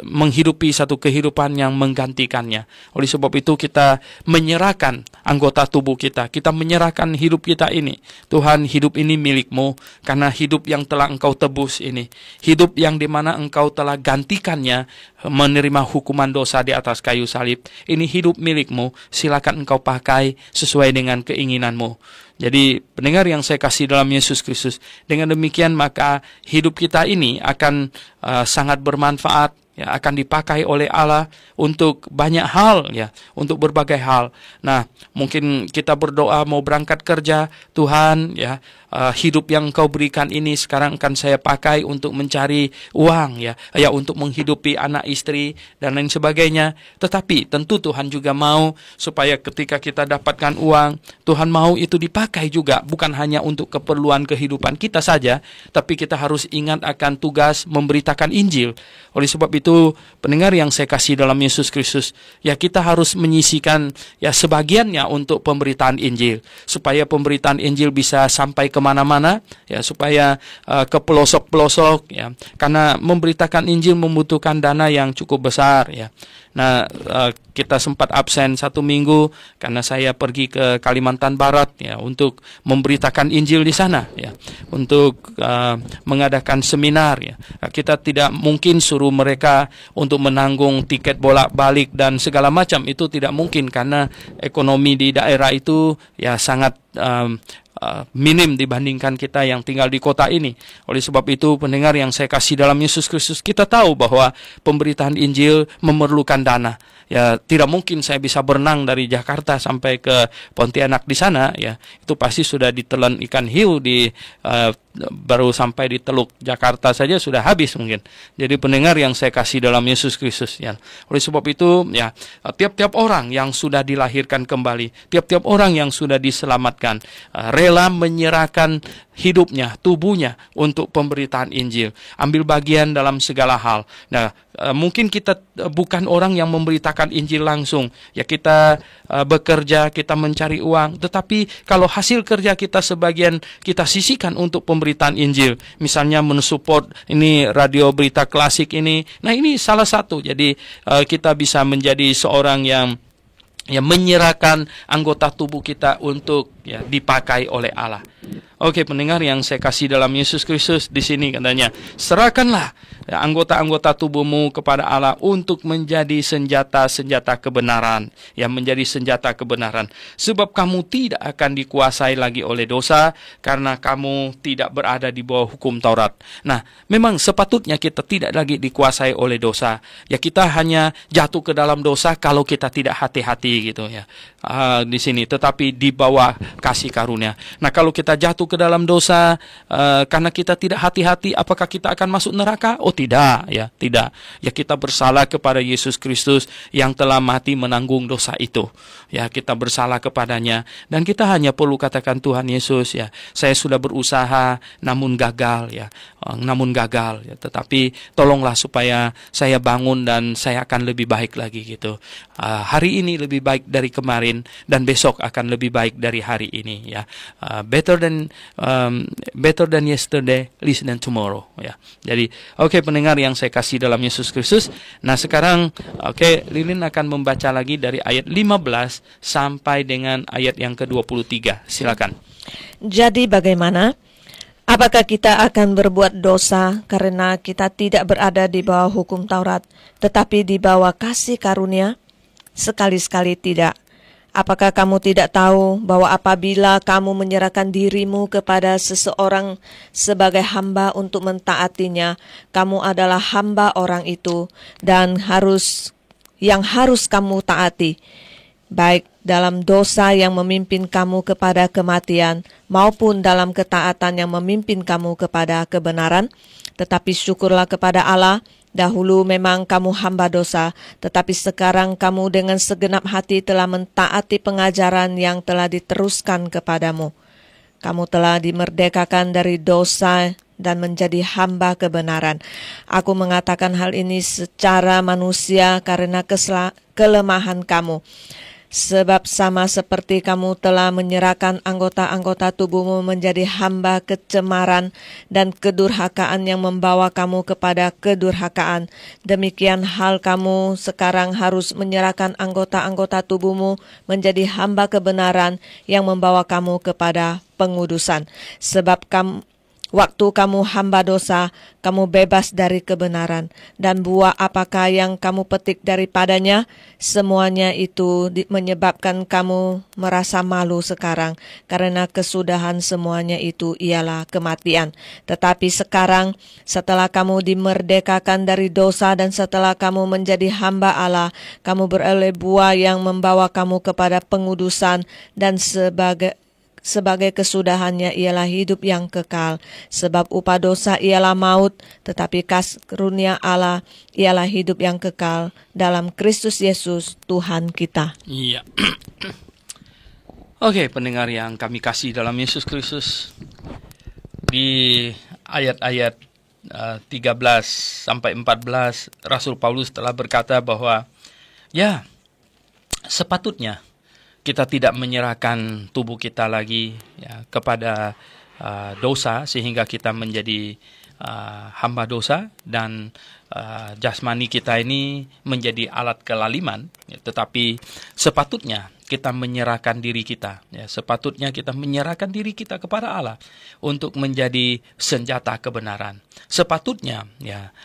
menghidupi satu kehidupan yang menggantikannya. Oleh sebab itu kita menyerahkan anggota tubuh kita menyerahkan hidup kita ini. Tuhan, hidup ini milik-Mu, karena hidup yang telah Engkau tebus ini, hidup yang dimana Engkau telah gantikannya menerima hukuman dosa di atas kayu salib, ini hidup milik-Mu, silakan Engkau pakai sesuai dengan keinginan-Mu. Jadi pendengar yang saya kasih dalam Yesus Kristus, dengan demikian maka hidup kita ini akan sangat bermanfaat ya, akan dipakai oleh Allah untuk banyak hal ya, untuk berbagai hal. Nah, mungkin kita berdoa mau berangkat kerja, Tuhan ya, hidup yang Engkau berikan ini sekarang akan saya pakai untuk mencari uang ya, untuk menghidupi anak istri dan lain sebagainya. Tetapi tentu Tuhan juga mau supaya ketika kita dapatkan uang, Tuhan mau itu dipakai juga, bukan hanya untuk keperluan kehidupan kita saja, tapi kita harus ingat akan tugas memberitakan Injil. Oleh sebab itu, pendengar yang saya kasih dalam Yesus Kristus, ya kita harus menyisikan ya sebagiannya untuk pemberitaan Injil, supaya pemberitaan Injil bisa sampai kemana-mana, ya supaya ke pelosok-pelosok, ya karena memberitakan Injil membutuhkan dana yang cukup besar, ya. Nah, kita sempat absen 1 minggu karena saya pergi ke Kalimantan Barat ya untuk memberitakan Injil di sana ya, untuk mengadakan seminar ya. Kita tidak mungkin suruh mereka untuk menanggung tiket bolak-balik dan segala macam, itu tidak mungkin karena ekonomi di daerah itu ya sangat minim dibandingkan kita yang tinggal di kota ini. Oleh sebab itu, pendengar yang saya kasih dalam Yesus Kristus, kita tahu bahwa pemberitaan Injil memerlukan dana. Ya, tidak mungkin saya bisa berenang dari Jakarta sampai ke Pontianak di sana ya. Itu pasti sudah ditelan ikan hiu di baru sampai di Teluk Jakarta saja sudah habis mungkin. Jadi pendengar yang saya kasih dalam Yesus Kristus ya. Oleh sebab itu ya, tiap-tiap orang yang sudah dilahirkan kembali, tiap-tiap orang yang sudah diselamatkan, rela menyerahkan hidupnya, tubuhnya untuk pemberitaan Injil, ambil bagian dalam segala hal. Nah, mungkin kita bukan orang yang memberitakan Injil langsung, ya kita bekerja, kita mencari uang, tetapi kalau hasil kerja kita sebagian kita sisihkan untuk pemberitaan Injil, misalnya mensupport ini radio berita klasik ini, nah ini salah satu. Jadi kita bisa menjadi seorang yang menyerahkan anggota tubuh kita untuk dipakai oleh Allah. Oke, pendengar yang saya kasih dalam Yesus Kristus, di sini katanya, serahkanlah anggota-anggota tubuhmu kepada Allah untuk menjadi senjata-senjata kebenaran, menjadi senjata kebenaran. Sebab kamu tidak akan dikuasai lagi oleh dosa, karena kamu tidak berada di bawah hukum Taurat. Nah, memang sepatutnya kita tidak lagi dikuasai oleh dosa. Ya, kita hanya jatuh ke dalam dosa kalau kita tidak hati-hati gitu ya. Di sini, tetapi di bawah kasih karunia. Nah, kalau kita jatuh ke dalam dosa karena kita tidak hati-hati, apakah kita akan masuk neraka? Oh tidak, tidak. Ya, kita bersalah kepada Yesus Kristus yang telah mati menanggung dosa itu. Ya, kita bersalah kepadanya dan kita hanya perlu katakan, Tuhan Yesus, ya, saya sudah berusaha namun gagal ya. Tetapi tolonglah supaya saya bangun dan saya akan lebih baik lagi gitu. Hari ini lebih baik dari kemarin dan besok akan lebih baik dari hari ini ya. Better than yesterday, less than tomorrow ya. Jadi oke, pendengar yang saya kasih dalam Yesus Kristus. Nah, sekarang Lilin akan membaca lagi dari ayat 15 sampai dengan ayat yang ke-23. Silakan. Jadi bagaimana? Apakah kita akan berbuat dosa karena kita tidak berada di bawah hukum Taurat, tetapi di bawah kasih karunia? Sekali-sekali tidak. Apakah kamu tidak tahu bahwa apabila kamu menyerahkan dirimu kepada seseorang sebagai hamba untuk mentaatinya, kamu adalah hamba orang itu dan yang harus kamu taati, baik dalam dosa yang memimpin kamu kepada kematian maupun dalam ketaatan yang memimpin kamu kepada kebenaran? Tetapi syukurlah kepada Allah, dahulu memang kamu hamba dosa, tetapi sekarang kamu dengan segenap hati telah mentaati pengajaran yang telah diteruskan kepadamu. Kamu telah dimerdekakan dari dosa dan menjadi hamba kebenaran. Aku mengatakan hal ini secara manusia karena kelemahan kamu. Sebab sama seperti kamu telah menyerahkan anggota-anggota tubuhmu menjadi hamba kecemaran dan kedurhakaan yang membawa kamu kepada kedurhakaan, demikian hal kamu sekarang harus menyerahkan anggota-anggota tubuhmu menjadi hamba kebenaran yang membawa kamu kepada pengudusan. Sebab waktu kamu hamba dosa, kamu bebas dari kebenaran. Dan buah apakah yang kamu petik daripadanya, semuanya itu menyebabkan kamu merasa malu sekarang, karena kesudahan semuanya itu ialah kematian. Tetapi sekarang, setelah kamu dimerdekakan dari dosa dan setelah kamu menjadi hamba Allah, kamu beroleh buah yang membawa kamu kepada pengudusan, dan sebagai kesudahannya ialah hidup yang kekal. Sebab upah dosa ialah maut, tetapi kasih karunia Allah ialah hidup yang kekal dalam Kristus Yesus Tuhan kita. Iya. Oke, pendengar yang kami kasih dalam Yesus Kristus, di ayat-ayat 13 sampai 14 Rasul Paulus telah berkata bahwa sepatutnya kita tidak menyerahkan tubuh kita lagi kepada dosa sehingga kita menjadi hamba dosa dan jasmani kita ini menjadi alat kelaliman, tetapi sepatutnya kita menyerahkan diri kita, sepatutnya kita menyerahkan diri kita kepada Allah untuk menjadi senjata kebenaran. Sepatutnya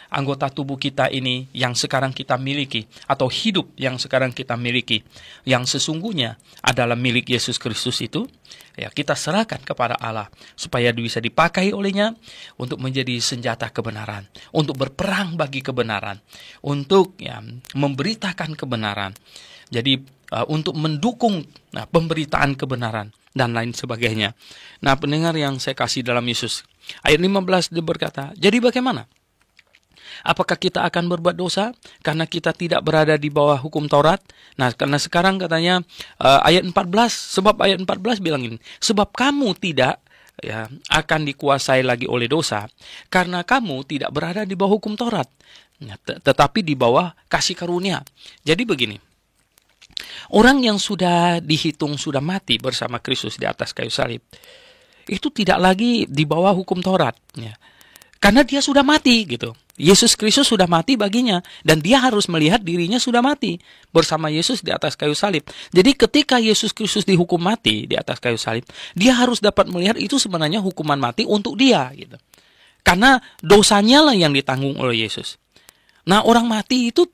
anggota tubuh kita ini yang sekarang kita miliki, atau hidup yang sekarang kita miliki, yang sesungguhnya adalah milik Yesus Kristus itu, kita serahkan kepada Allah supaya bisa dipakai olehnya untuk menjadi senjata kebenaran, untuk berperang bagi kebenaran, untuk memberitakan kebenaran. Jadi untuk mendukung pemberitaan kebenaran dan lain sebagainya. Nah, pendengar yang saya kasih dalam Yesus, Ayat 15 dia berkata, jadi bagaimana? Apakah kita akan berbuat dosa karena kita tidak berada di bawah hukum Taurat? Nah, karena sekarang katanya ayat 14, sebab ayat 14 bilang ini, sebab kamu tidak akan dikuasai lagi oleh dosa karena kamu tidak berada di bawah hukum Taurat, tetapi di bawah kasih karunia. Jadi begini, orang yang sudah dihitung sudah mati bersama Kristus di atas kayu salib, itu tidak lagi di bawah hukum Taurat, karena dia sudah mati gitu. Yesus Kristus sudah mati baginya, dan dia harus melihat dirinya sudah mati bersama Yesus di atas kayu salib. Jadi ketika Yesus Kristus dihukum mati di atas kayu salib, dia harus dapat melihat itu sebenarnya hukuman mati untuk dia gitu. Karena dosanya lah yang ditanggung oleh Yesus. Nah, orang mati itu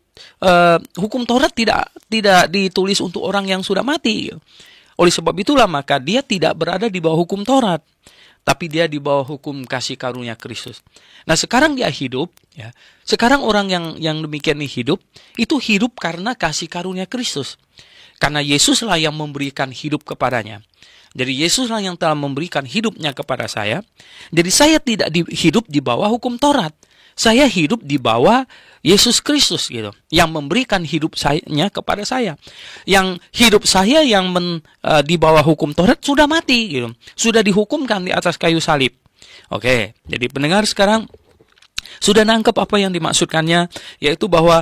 hukum Taurat tidak ditulis untuk orang yang sudah mati. Oleh sebab itulah maka dia tidak berada di bawah hukum Taurat, tapi dia di bawah hukum kasih karunia Kristus. Nah, sekarang dia hidup, sekarang orang yang demikian ini hidup, itu hidup karena kasih karunia Kristus. Karena Yesuslah yang memberikan hidup kepadanya. Jadi Yesuslah yang telah memberikan hidupnya kepada saya. Jadi saya tidak hidup di bawah hukum Taurat. Saya hidup di bawah Yesus Kristus gitu, yang memberikan hidup saya kepada saya. Yang hidup saya yang di bawah hukum Taurat sudah mati gitu. Sudah dihukumkan di atas kayu salib. Oke, jadi pendengar sekarang sudah nangkep apa yang dimaksudkannya, yaitu bahwa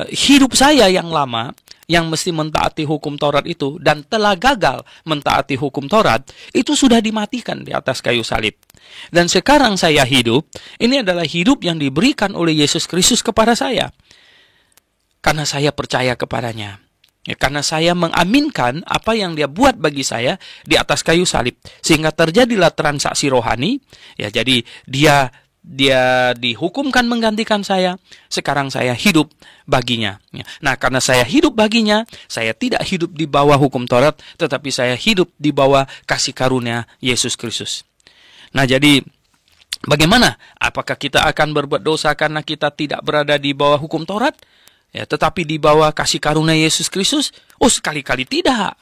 hidup saya yang lama yang mesti mentaati hukum Taurat itu dan telah gagal mentaati hukum Taurat itu sudah dimatikan di atas kayu salib. Dan sekarang saya hidup, ini adalah hidup yang diberikan oleh Yesus Kristus kepada saya. Karena saya percaya kepadanya. Karena saya mengaminkan apa yang dia buat bagi saya di atas kayu salib. Sehingga terjadilah transaksi rohani. Jadi dia dihukumkan menggantikan saya. Sekarang saya hidup baginya. Nah, karena saya hidup baginya, saya tidak hidup di bawah hukum Taurat, tetapi saya hidup di bawah kasih karunia Yesus Kristus. Nah, jadi bagaimana? Apakah kita akan berbuat dosa karena kita tidak berada di bawah hukum Taurat? Tetapi di bawah kasih karunia Yesus Kristus? Oh, sekali-kali tidak,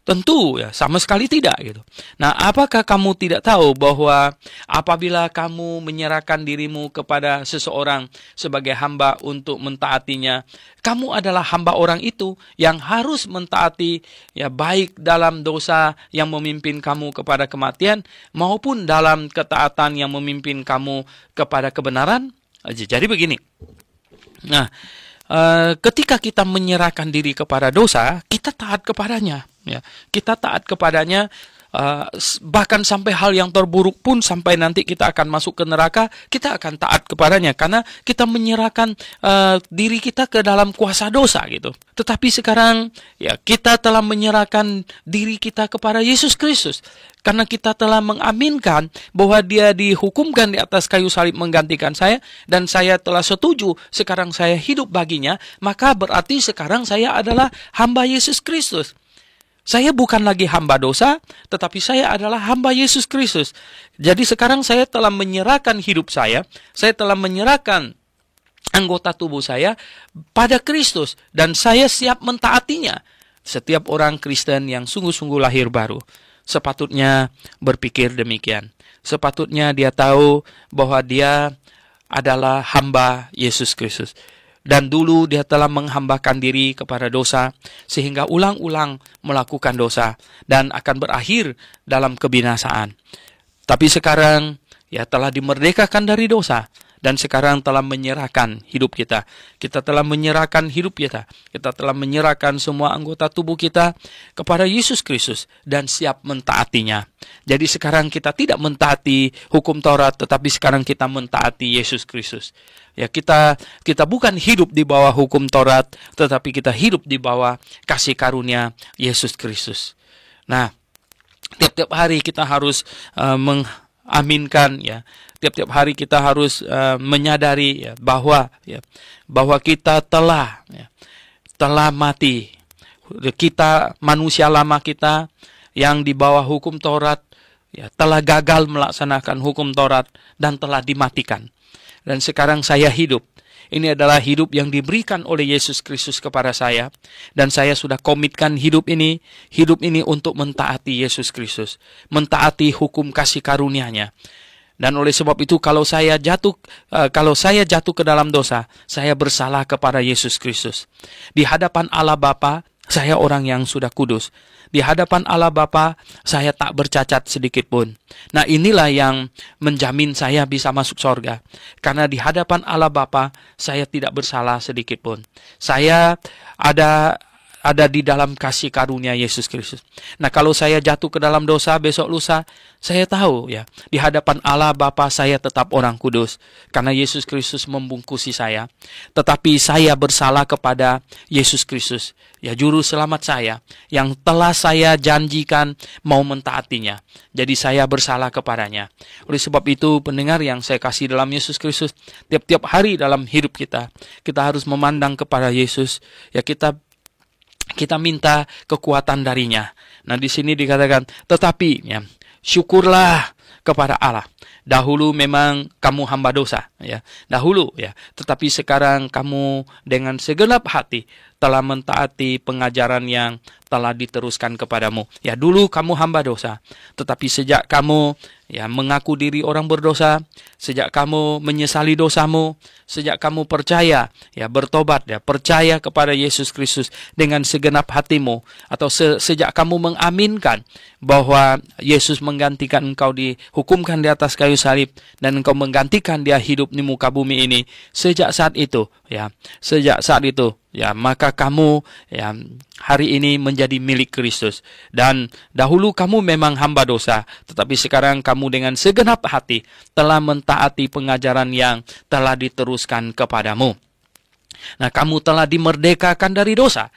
Tentu, sama sekali tidak, gitu. Nah, apakah kamu tidak tahu bahwa apabila kamu menyerahkan dirimu kepada seseorang sebagai hamba untuk mentaatinya, kamu adalah hamba orang itu yang harus mentaati, baik dalam dosa yang memimpin kamu kepada kematian, maupun dalam ketaatan yang memimpin kamu kepada kebenaran. Jadi begini. Nah, ketika kita menyerahkan diri kepada dosa, kita taat kepadanya. Kita taat kepadanya, bahkan sampai hal yang terburuk pun, sampai nanti kita akan masuk ke neraka, kita akan taat kepadanya. Karena kita menyerahkan diri kita ke dalam kuasa dosa gitu. Tetapi sekarang kita telah menyerahkan diri kita kepada Yesus Kristus. Karena kita telah mengaminkan bahwa dia dihukumkan di atas kayu salib menggantikan saya, dan saya telah setuju sekarang saya hidup baginya, maka berarti sekarang saya adalah hamba Yesus Kristus. Saya bukan lagi hamba dosa, tetapi saya adalah hamba Yesus Kristus. Jadi sekarang saya telah menyerahkan hidup saya telah menyerahkan anggota tubuh saya pada Kristus, dan saya siap mentaatinya. Setiap orang Kristen yang sungguh-sungguh lahir baru sepatutnya berpikir demikian. Sepatutnya dia tahu bahwa dia adalah hamba Yesus Kristus. Dan dulu dia telah menghambakan diri kepada dosa, sehingga ulang-ulang melakukan dosa, dan akan berakhir dalam kebinasaan. Tapi sekarang telah dimerdekakan dari dosa, dan sekarang telah menyerahkan hidup kita. Kita telah menyerahkan hidup kita. Kita telah menyerahkan semua anggota tubuh kita kepada Yesus Kristus dan siap mentaatinya. Jadi sekarang kita tidak mentaati hukum Taurat, tetapi sekarang kita mentaati Yesus Kristus. Kita bukan hidup di bawah hukum Taurat, tetapi kita hidup di bawah kasih karunia Yesus Kristus. Nah, tiap-tiap hari kita harus mengaminkan, tiap-tiap hari kita harus menyadari bahwa kita telah mati. Kita, manusia lama kita yang di bawah hukum Taurat, telah gagal melaksanakan hukum Taurat dan telah dimatikan. Dan sekarang saya hidup. Ini adalah hidup yang diberikan oleh Yesus Kristus kepada saya. Dan saya sudah komitkan hidup ini untuk mentaati Yesus Kristus. Mentaati hukum kasih karunia-Nya. Dan oleh sebab itu kalau saya jatuh ke dalam dosa, saya bersalah kepada Yesus Kristus. Di hadapan Allah Bapa, saya orang yang sudah kudus. Di hadapan Allah Bapa, saya tak bercacat sedikit pun. Nah, inilah yang menjamin saya bisa masuk sorga. Karena di hadapan Allah Bapa, saya tidak bersalah sedikit pun. Saya ada di dalam kasih karunia Yesus Kristus. Nah, kalau saya jatuh ke dalam dosa besok lusa, saya tahu ya, di hadapan Allah Bapa saya tetap orang kudus karena Yesus Kristus membungkusi saya. Tetapi saya bersalah kepada Yesus Kristus, ya juru selamat saya yang telah saya janjikan mau mentaatinya. Jadi saya bersalah kepadanya. Oleh sebab itu, pendengar yang saya kasih dalam Yesus Kristus, tiap-tiap hari dalam hidup kita harus memandang kepada Yesus. Ya, kita minta kekuatan darinya. Nah, di sini dikatakan, tetapi ya, syukurlah kepada Allah. Dahulu memang kamu hamba dosa, ya. Dahulu ya, tetapi sekarang kamu dengan segenap hati telah mentaati pengajaran yang telah diteruskan kepadamu. Ya, dulu kamu hamba dosa, tetapi sejak kamu ya mengaku diri orang berdosa, sejak kamu menyesali dosamu, sejak kamu percaya, ya bertobat, ya percaya kepada Yesus Kristus dengan segenap hatimu, atau sejak kamu mengaminkan bahwa Yesus menggantikan engkau dihukumkan di atas kayu salib dan engkau menggantikan dia hidup di muka bumi ini, sejak saat itu, ya maka kamu ya hari ini menjadi milik Kristus. Dan dahulu kamu memang hamba dosa, tetapi sekarang kamu dengan segenap hati telah mentaati pengajaran yang telah diteruskan kepadamu. Nah, kamu telah dimerdekakan dari dosa.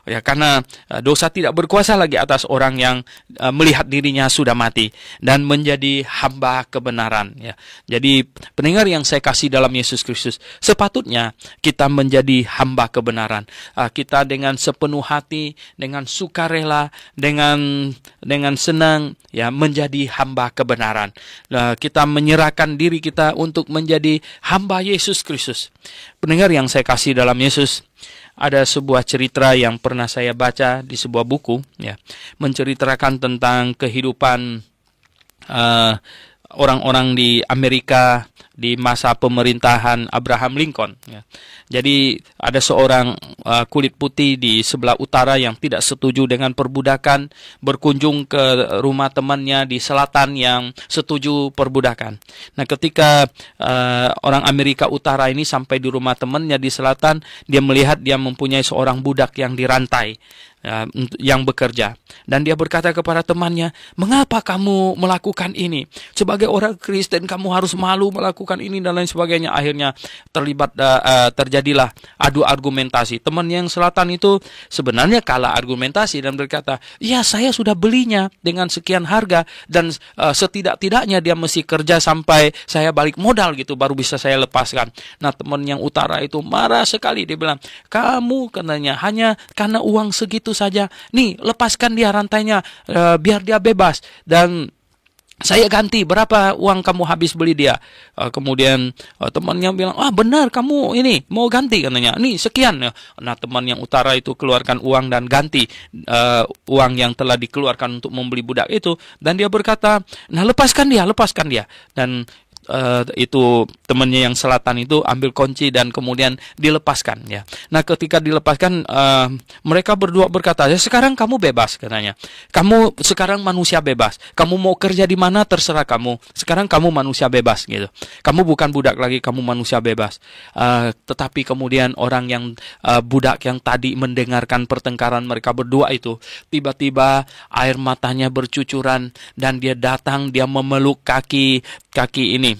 Ya, karena dosa tidak berkuasa lagi atas orang yang melihat dirinya sudah mati dan menjadi hamba kebenaran. Ya. Jadi pendengar yang saya kasih dalam Yesus Kristus, sepatutnya kita menjadi hamba kebenaran. Kita dengan sepenuh hati, dengan sukarela, dengan senang, ya menjadi hamba kebenaran. Kita menyerahkan diri kita untuk menjadi hamba Yesus Kristus. Pendengar yang saya kasih dalam Yesus, ada sebuah cerita yang pernah saya baca di sebuah buku, ya, menceritakan tentang kehidupan orang-orang di Amerika di masa pemerintahan Abraham Lincoln. Ya. Jadi ada seorang kulit putih di sebelah utara yang tidak setuju dengan perbudakan, berkunjung ke rumah temannya di selatan yang setuju perbudakan. Nah, ketika orang Amerika Utara ini sampai di rumah temannya di selatan, dia melihat dia mempunyai seorang budak yang dirantai, yang bekerja. Dan dia berkata kepada temannya, "Mengapa kamu melakukan ini? Sebagai orang Kristen kamu harus malu melakukan ini," dan lain sebagainya. Akhirnya terjadilah adu argumentasi. Teman yang selatan itu sebenarnya kalah argumentasi dan berkata, "Ya, saya sudah belinya dengan sekian harga dan setidak-tidaknya dia mesti kerja sampai saya balik modal gitu baru bisa saya lepaskan." Nah, teman yang utara itu marah sekali. Dia bilang, "Kamu," katanya, "hanya karena uang segitu saja. Nih, lepaskan dia rantainya, biar dia bebas. Dan saya ganti, berapa uang kamu habis beli dia?" Kemudian temannya bilang, "Benar kamu ini mau ganti," katanya. "Nih sekian." Nah, teman yang utara itu keluarkan uang dan ganti uang yang telah dikeluarkan untuk membeli budak itu. Dan dia berkata, "Nah, lepaskan dia." Dan itu temannya yang selatan itu ambil kunci dan kemudian dilepaskan, ya. Nah, ketika dilepaskan, mereka berdua berkata, "Ya, sekarang kamu bebas," katanya. "Kamu sekarang manusia bebas. Kamu mau kerja di mana terserah kamu. Sekarang kamu manusia bebas," gitu. "Kamu bukan budak lagi, kamu manusia bebas." Tetapi kemudian orang yang budak yang tadi mendengarkan pertengkaran mereka berdua itu, tiba-tiba air matanya bercucuran dan dia datang, dia memeluk kaki ini.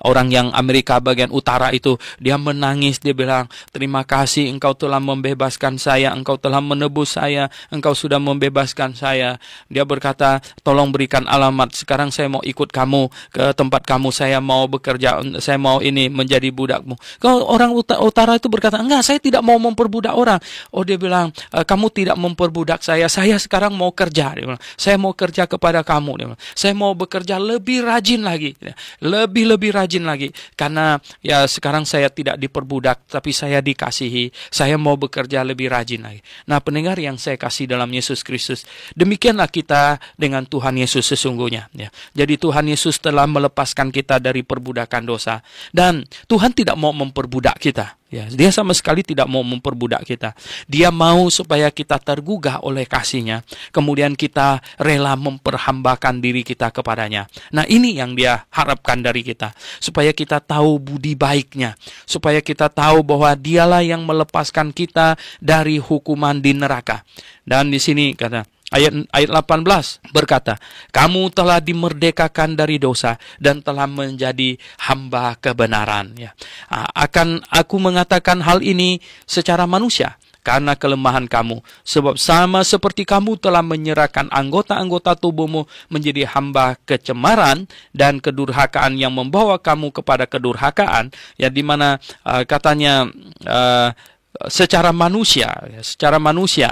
Orang yang Amerika bagian utara itu, dia menangis, dia bilang, "Terima kasih engkau telah membebaskan saya, engkau telah menebus saya, engkau sudah membebaskan saya." Dia berkata, "Tolong berikan alamat, sekarang saya mau ikut kamu ke tempat kamu, saya mau bekerja, saya mau ini menjadi budakmu." Kalau orang utara itu berkata, "Enggak, saya tidak mau memperbudak orang." Dia bilang, "Kamu tidak memperbudak saya sekarang mau kerja." Dia bilang, "Saya mau kerja kepada kamu." Dia bilang, "Saya mau bekerja lebih rajin lagi." lebih rajin lagi, karena ya sekarang saya tidak diperbudak, tapi saya dikasihi. Saya mau bekerja lebih rajin lagi. Nah, pendengar yang saya kasih dalam Yesus Kristus, demikianlah kita dengan Tuhan Yesus sesungguhnya. Ya. Jadi Tuhan Yesus telah melepaskan kita dari perbudakan dosa, dan Tuhan tidak mau memperbudak kita. Ya, dia sama sekali tidak mau memperbudak kita. Dia mau supaya kita tergugah oleh kasih-Nya. Kemudian kita rela memperhambakan diri kita kepadanya. Nah, ini yang dia harapkan dari kita. Supaya kita tahu budi baik-Nya. Supaya kita tahu bahwa dialah yang melepaskan kita dari hukuman di neraka. Dan di sini kata ayat 18 berkata, kamu telah dimerdekakan dari dosa dan telah menjadi hamba kebenaran. Ya. Akan aku mengatakan hal ini secara manusia, karena kelemahan kamu. Sebab sama seperti kamu telah menyerahkan anggota-anggota tubuhmu menjadi hamba kecemaran dan kedurhakaan yang membawa kamu kepada kedurhakaan. Ya, di mana katanya secara manusia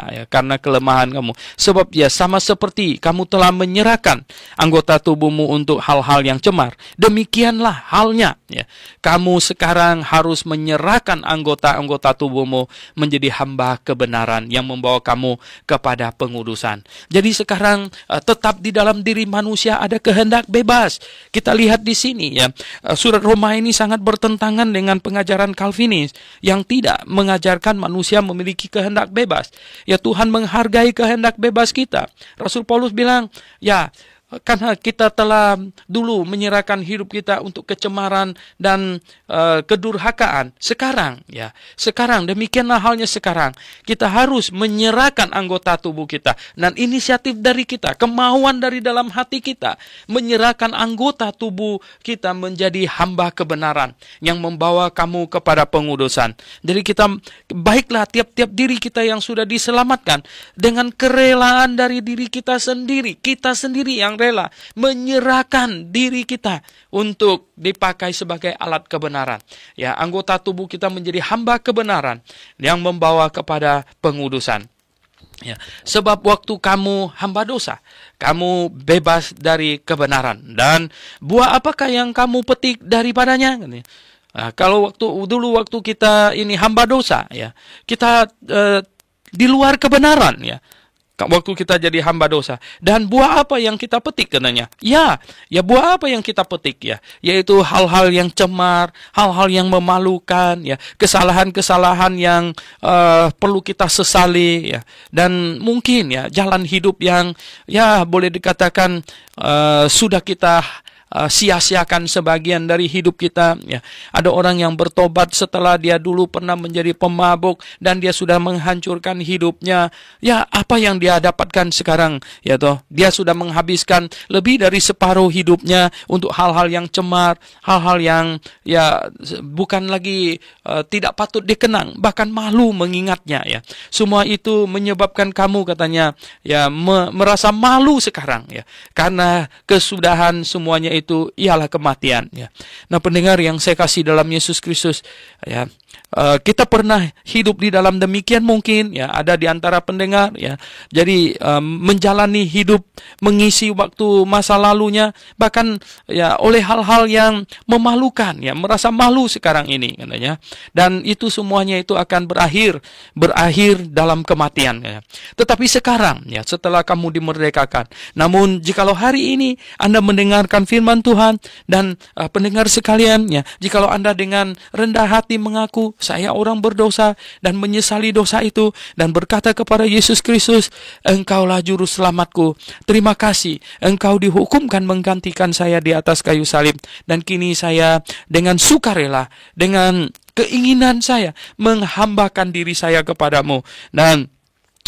ya, karena kelemahan kamu. Sebab ya sama seperti kamu telah menyerahkan anggota tubuhmu untuk hal-hal yang cemar, demikianlah halnya ya. Kamu sekarang harus menyerahkan anggota-anggota tubuhmu menjadi hamba kebenaran yang membawa kamu kepada pengudusan. Jadi sekarang tetap di dalam diri manusia ada kehendak bebas. Kita lihat di sini ya, surat Roma ini sangat bertentangan dengan pengajaran Calvinis yang tidak mengajarkan manusia memiliki kehendak bebas. Ya, Tuhan menghargai kehendak bebas kita. Rasul Paulus bilang, ya, karena kita telah dulu menyerahkan hidup kita untuk kecemaran dan kedurhakaan. Sekarang demikianlah halnya sekarang. Kita harus menyerahkan anggota tubuh kita. Dan inisiatif dari kita, kemauan dari dalam hati kita, menyerahkan anggota tubuh kita menjadi hamba kebenaran yang membawa kamu kepada pengudusan. Jadi kita, baiklah tiap-tiap diri kita yang sudah diselamatkan dengan kerelaan dari diri kita sendiri yang rela menyerahkan diri kita untuk dipakai sebagai alat kebenaran. Ya, anggota tubuh kita menjadi hamba kebenaran yang membawa kepada pengudusan. Ya, sebab waktu kamu hamba dosa, kamu bebas dari kebenaran. Dan buah apakah yang kamu petik daripadanya? Nah, kalau waktu kita ini hamba dosa, ya, kita di luar kebenaran, ya. Waktu kita jadi hamba dosa. Dan buah apa yang kita petik katanya? Ya buah apa yang kita petik ya? Yaitu hal-hal yang cemar, hal-hal yang memalukan, ya, kesalahan-kesalahan yang perlu kita sesali, ya. Dan mungkin ya jalan hidup yang ya boleh dikatakan sudah kita sia-siakan sebagian dari hidup kita, ya. Ada orang yang bertobat setelah dia dulu pernah menjadi pemabuk dan dia sudah menghancurkan hidupnya. Ya, apa yang dia dapatkan sekarang, ya toh? Dia sudah menghabiskan lebih dari separuh hidupnya untuk hal-hal yang cemar, hal-hal yang ya bukan lagi tidak patut dikenang, bahkan malu mengingatnya, ya. Semua itu menyebabkan kamu katanya ya merasa malu sekarang, ya. Karena kesudahan semuanya itu ialah kematian, ya. Nah, pendengar yang saya kasih dalam Yesus Kristus, ya, kita pernah hidup di dalam demikian mungkin, ya, ada di antara pendengar, ya. Jadi menjalani hidup, mengisi waktu masa lalunya bahkan ya oleh hal-hal yang memalukan, ya, merasa malu sekarang ini katanya. Dan itu semuanya itu akan berakhir dalam kematian, ya. Tetapi sekarang, ya, setelah kamu dimerdekakan, namun jikalau hari ini Anda mendengarkan firman Tuhan dan pendengar sekalian, ya, jikalau Anda dengan rendah hati mengaku saya orang berdosa dan menyesali dosa itu dan berkata kepada Yesus Kristus, Engkaulah juru selamatku, terima kasih Engkau dihukumkan menggantikan saya di atas kayu salib, dan kini saya dengan sukarela, dengan keinginan saya menghambakan diri saya kepadamu. Dan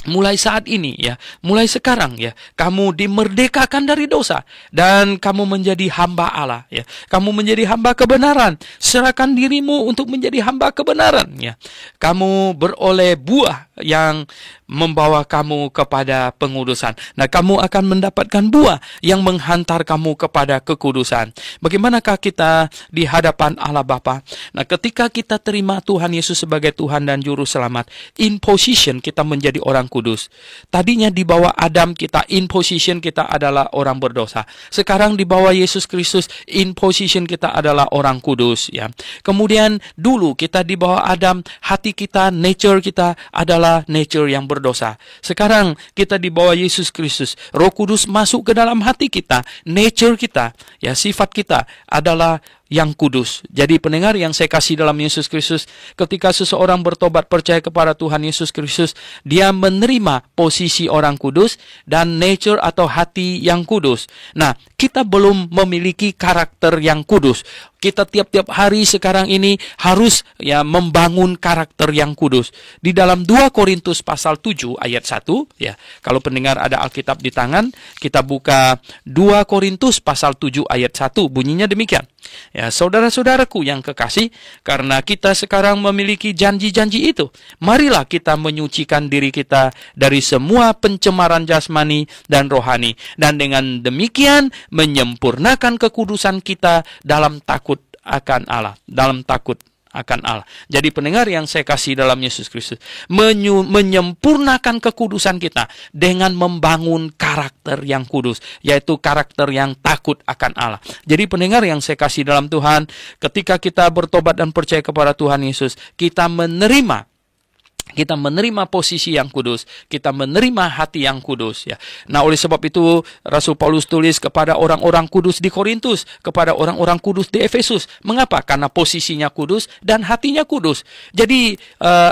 mulai saat ini, ya, mulai sekarang, ya, kamu dimerdekakan dari dosa dan kamu menjadi hamba Allah, ya. Kamu menjadi hamba kebenaran. Serahkan dirimu untuk menjadi hamba kebenaran, ya. Kamu beroleh buah yang membawa kamu kepada pengudusan. Nah, kamu akan mendapatkan buah yang menghantar kamu kepada kekudusan. Bagaimanakah kita di hadapan Allah Bapa? Nah, ketika kita terima Tuhan Yesus sebagai Tuhan dan Juru Selamat, in position kita menjadi orang kudus. Tadinya di bawah Adam kita in position kita adalah orang berdosa. Sekarang di bawah Yesus Kristus in position kita adalah orang kudus, ya. Kemudian dulu kita di bawah Adam, hati kita, nature kita adalah nature yang berdosa. Sekarang kita di bawah Yesus Kristus, Roh Kudus masuk ke dalam hati kita, nature kita, ya, sifat kita adalah yang kudus. Jadi pendengar yang saya kasih dalam Yesus Kristus, ketika seseorang bertobat percaya kepada Tuhan Yesus Kristus, dia menerima posisi orang kudus dan nature atau hati yang kudus. Nah, kita belum memiliki karakter yang kudus. Kita tiap-tiap hari sekarang ini harus membangun karakter yang kudus. Di dalam 2 Korintus pasal 7 ayat 1, ya. Kalau pendengar ada Alkitab di tangan, kita buka 2 Korintus pasal 7 ayat 1, bunyinya demikian. Ya, saudara-saudaraku yang kekasih, karena kita sekarang memiliki janji-janji itu, marilah kita menyucikan diri kita dari semua pencemaran jasmani dan rohani, dan dengan demikian menyempurnakan kekudusan kita dalam takut akan Allah, Jadi pendengar yang saya kasih dalam Yesus Kristus, menyempurnakan kekudusan kita dengan membangun karakter yang kudus, yaitu karakter yang takut akan Allah. Jadi pendengar yang saya kasih dalam Tuhan, ketika kita bertobat dan percaya kepada Tuhan Yesus, kita menerima posisi yang kudus, kita menerima hati yang kudus, ya. Nah, oleh sebab itu Rasul Paulus tulis kepada orang-orang kudus di Korintus, kepada orang-orang kudus di Efesus. Mengapa? Karena posisinya kudus dan hatinya kudus. Jadi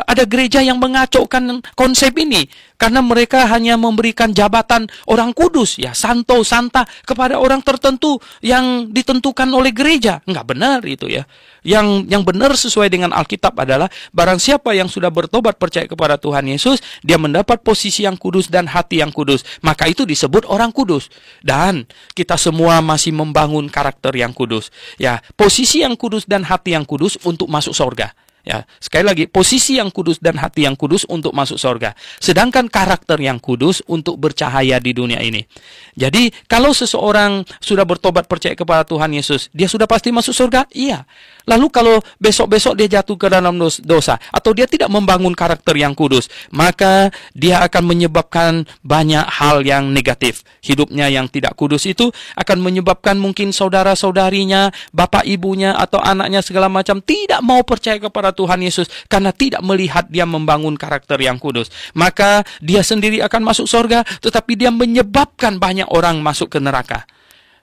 ada gereja yang mengacaukan konsep ini karena mereka hanya memberikan jabatan orang kudus, ya, santo santa kepada orang tertentu yang ditentukan oleh gereja. Enggak benar itu, ya. Yang benar sesuai dengan Alkitab adalah barang siapa yang sudah bertobat percaya kepada Tuhan Yesus, dia mendapat posisi yang kudus dan hati yang kudus. Maka itu disebut orang kudus. Dan kita semua masih membangun karakter yang kudus. Ya, posisi yang kudus dan hati yang kudus untuk masuk surga. Ya, sekali lagi, posisi yang kudus dan hati yang kudus untuk masuk surga. Sedangkan karakter yang kudus untuk bercahaya di dunia ini. Jadi, kalau seseorang sudah bertobat percaya kepada Tuhan Yesus, dia sudah pasti masuk surga? Iya. Lalu kalau besok-besok dia jatuh ke dalam dosa, atau dia tidak membangun karakter yang kudus, maka dia akan menyebabkan banyak hal yang negatif. Hidupnya yang tidak kudus itu akan menyebabkan mungkin saudara-saudarinya, bapak ibunya, atau anaknya segala macam tidak mau percaya kepada Tuhan Yesus karena tidak melihat dia membangun karakter yang kudus. Maka dia sendiri akan masuk surga, tetapi dia menyebabkan banyak orang masuk ke neraka.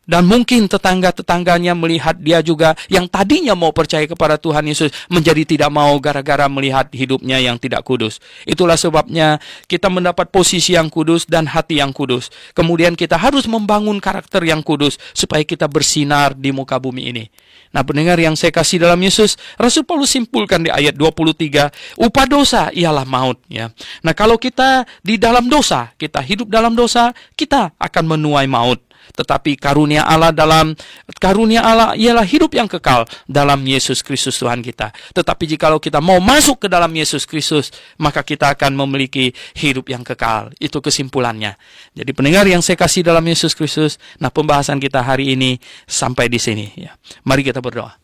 Dan mungkin tetangga-tetangganya melihat dia juga yang tadinya mau percaya kepada Tuhan Yesus menjadi tidak mau gara-gara melihat hidupnya yang tidak kudus. Itulah sebabnya kita mendapat posisi yang kudus dan hati yang kudus. Kemudian kita harus membangun karakter yang kudus supaya kita bersinar di muka bumi ini. Nah, pendengar yang saya kasih dalam Yesus, Rasul Paulus simpulkan di ayat 23, upah dosa ialah maut, ya. Nah, kalau kita di dalam dosa, kita hidup dalam dosa, kita akan menuai maut. Tetapi karunia Allah ialah hidup yang kekal dalam Yesus Kristus Tuhan kita. Tetapi jikalau kita mau masuk ke dalam Yesus Kristus, maka kita akan memiliki hidup yang kekal. Itu kesimpulannya. Jadi pendengar yang saya kasih dalam Yesus Kristus, nah pembahasan kita hari ini sampai di sini, ya. Mari kita berdoa.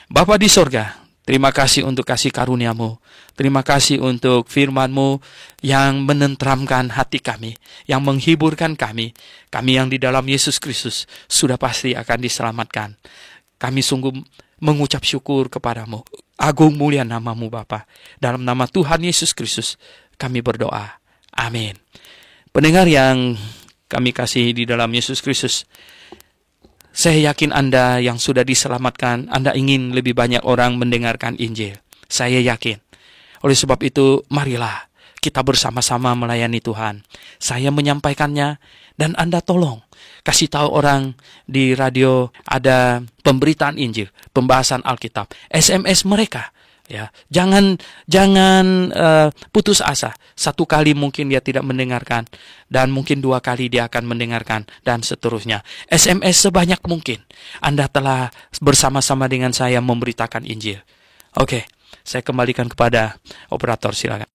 Bapa di sorga, terima kasih untuk kasih karunia-Mu. Terima kasih untuk firman-Mu yang menenteramkan hati kami, yang menghiburkan kami. Kami yang di dalam Yesus Kristus sudah pasti akan diselamatkan. Kami sungguh mengucap syukur kepadamu. Agung mulia nama-Mu Bapa. Dalam nama Tuhan Yesus Kristus kami berdoa. Amin. Pendengar yang kami kasih di dalam Yesus Kristus, saya yakin Anda yang sudah diselamatkan, Anda ingin lebih banyak orang mendengarkan Injil. Saya yakin. Oleh sebab itu, marilah kita bersama-sama melayani Tuhan. Saya menyampaikannya, dan Anda tolong kasih tahu orang di radio ada pemberitaan Injil, pembahasan Alkitab, SMS mereka. Ya, jangan putus asa. Satu kali mungkin dia tidak mendengarkan, dan mungkin 2 kali dia akan mendengarkan, dan seterusnya. SMS sebanyak mungkin. Anda telah bersama-sama dengan saya memberitakan Injil. Oke, saya kembalikan kepada operator, silakan.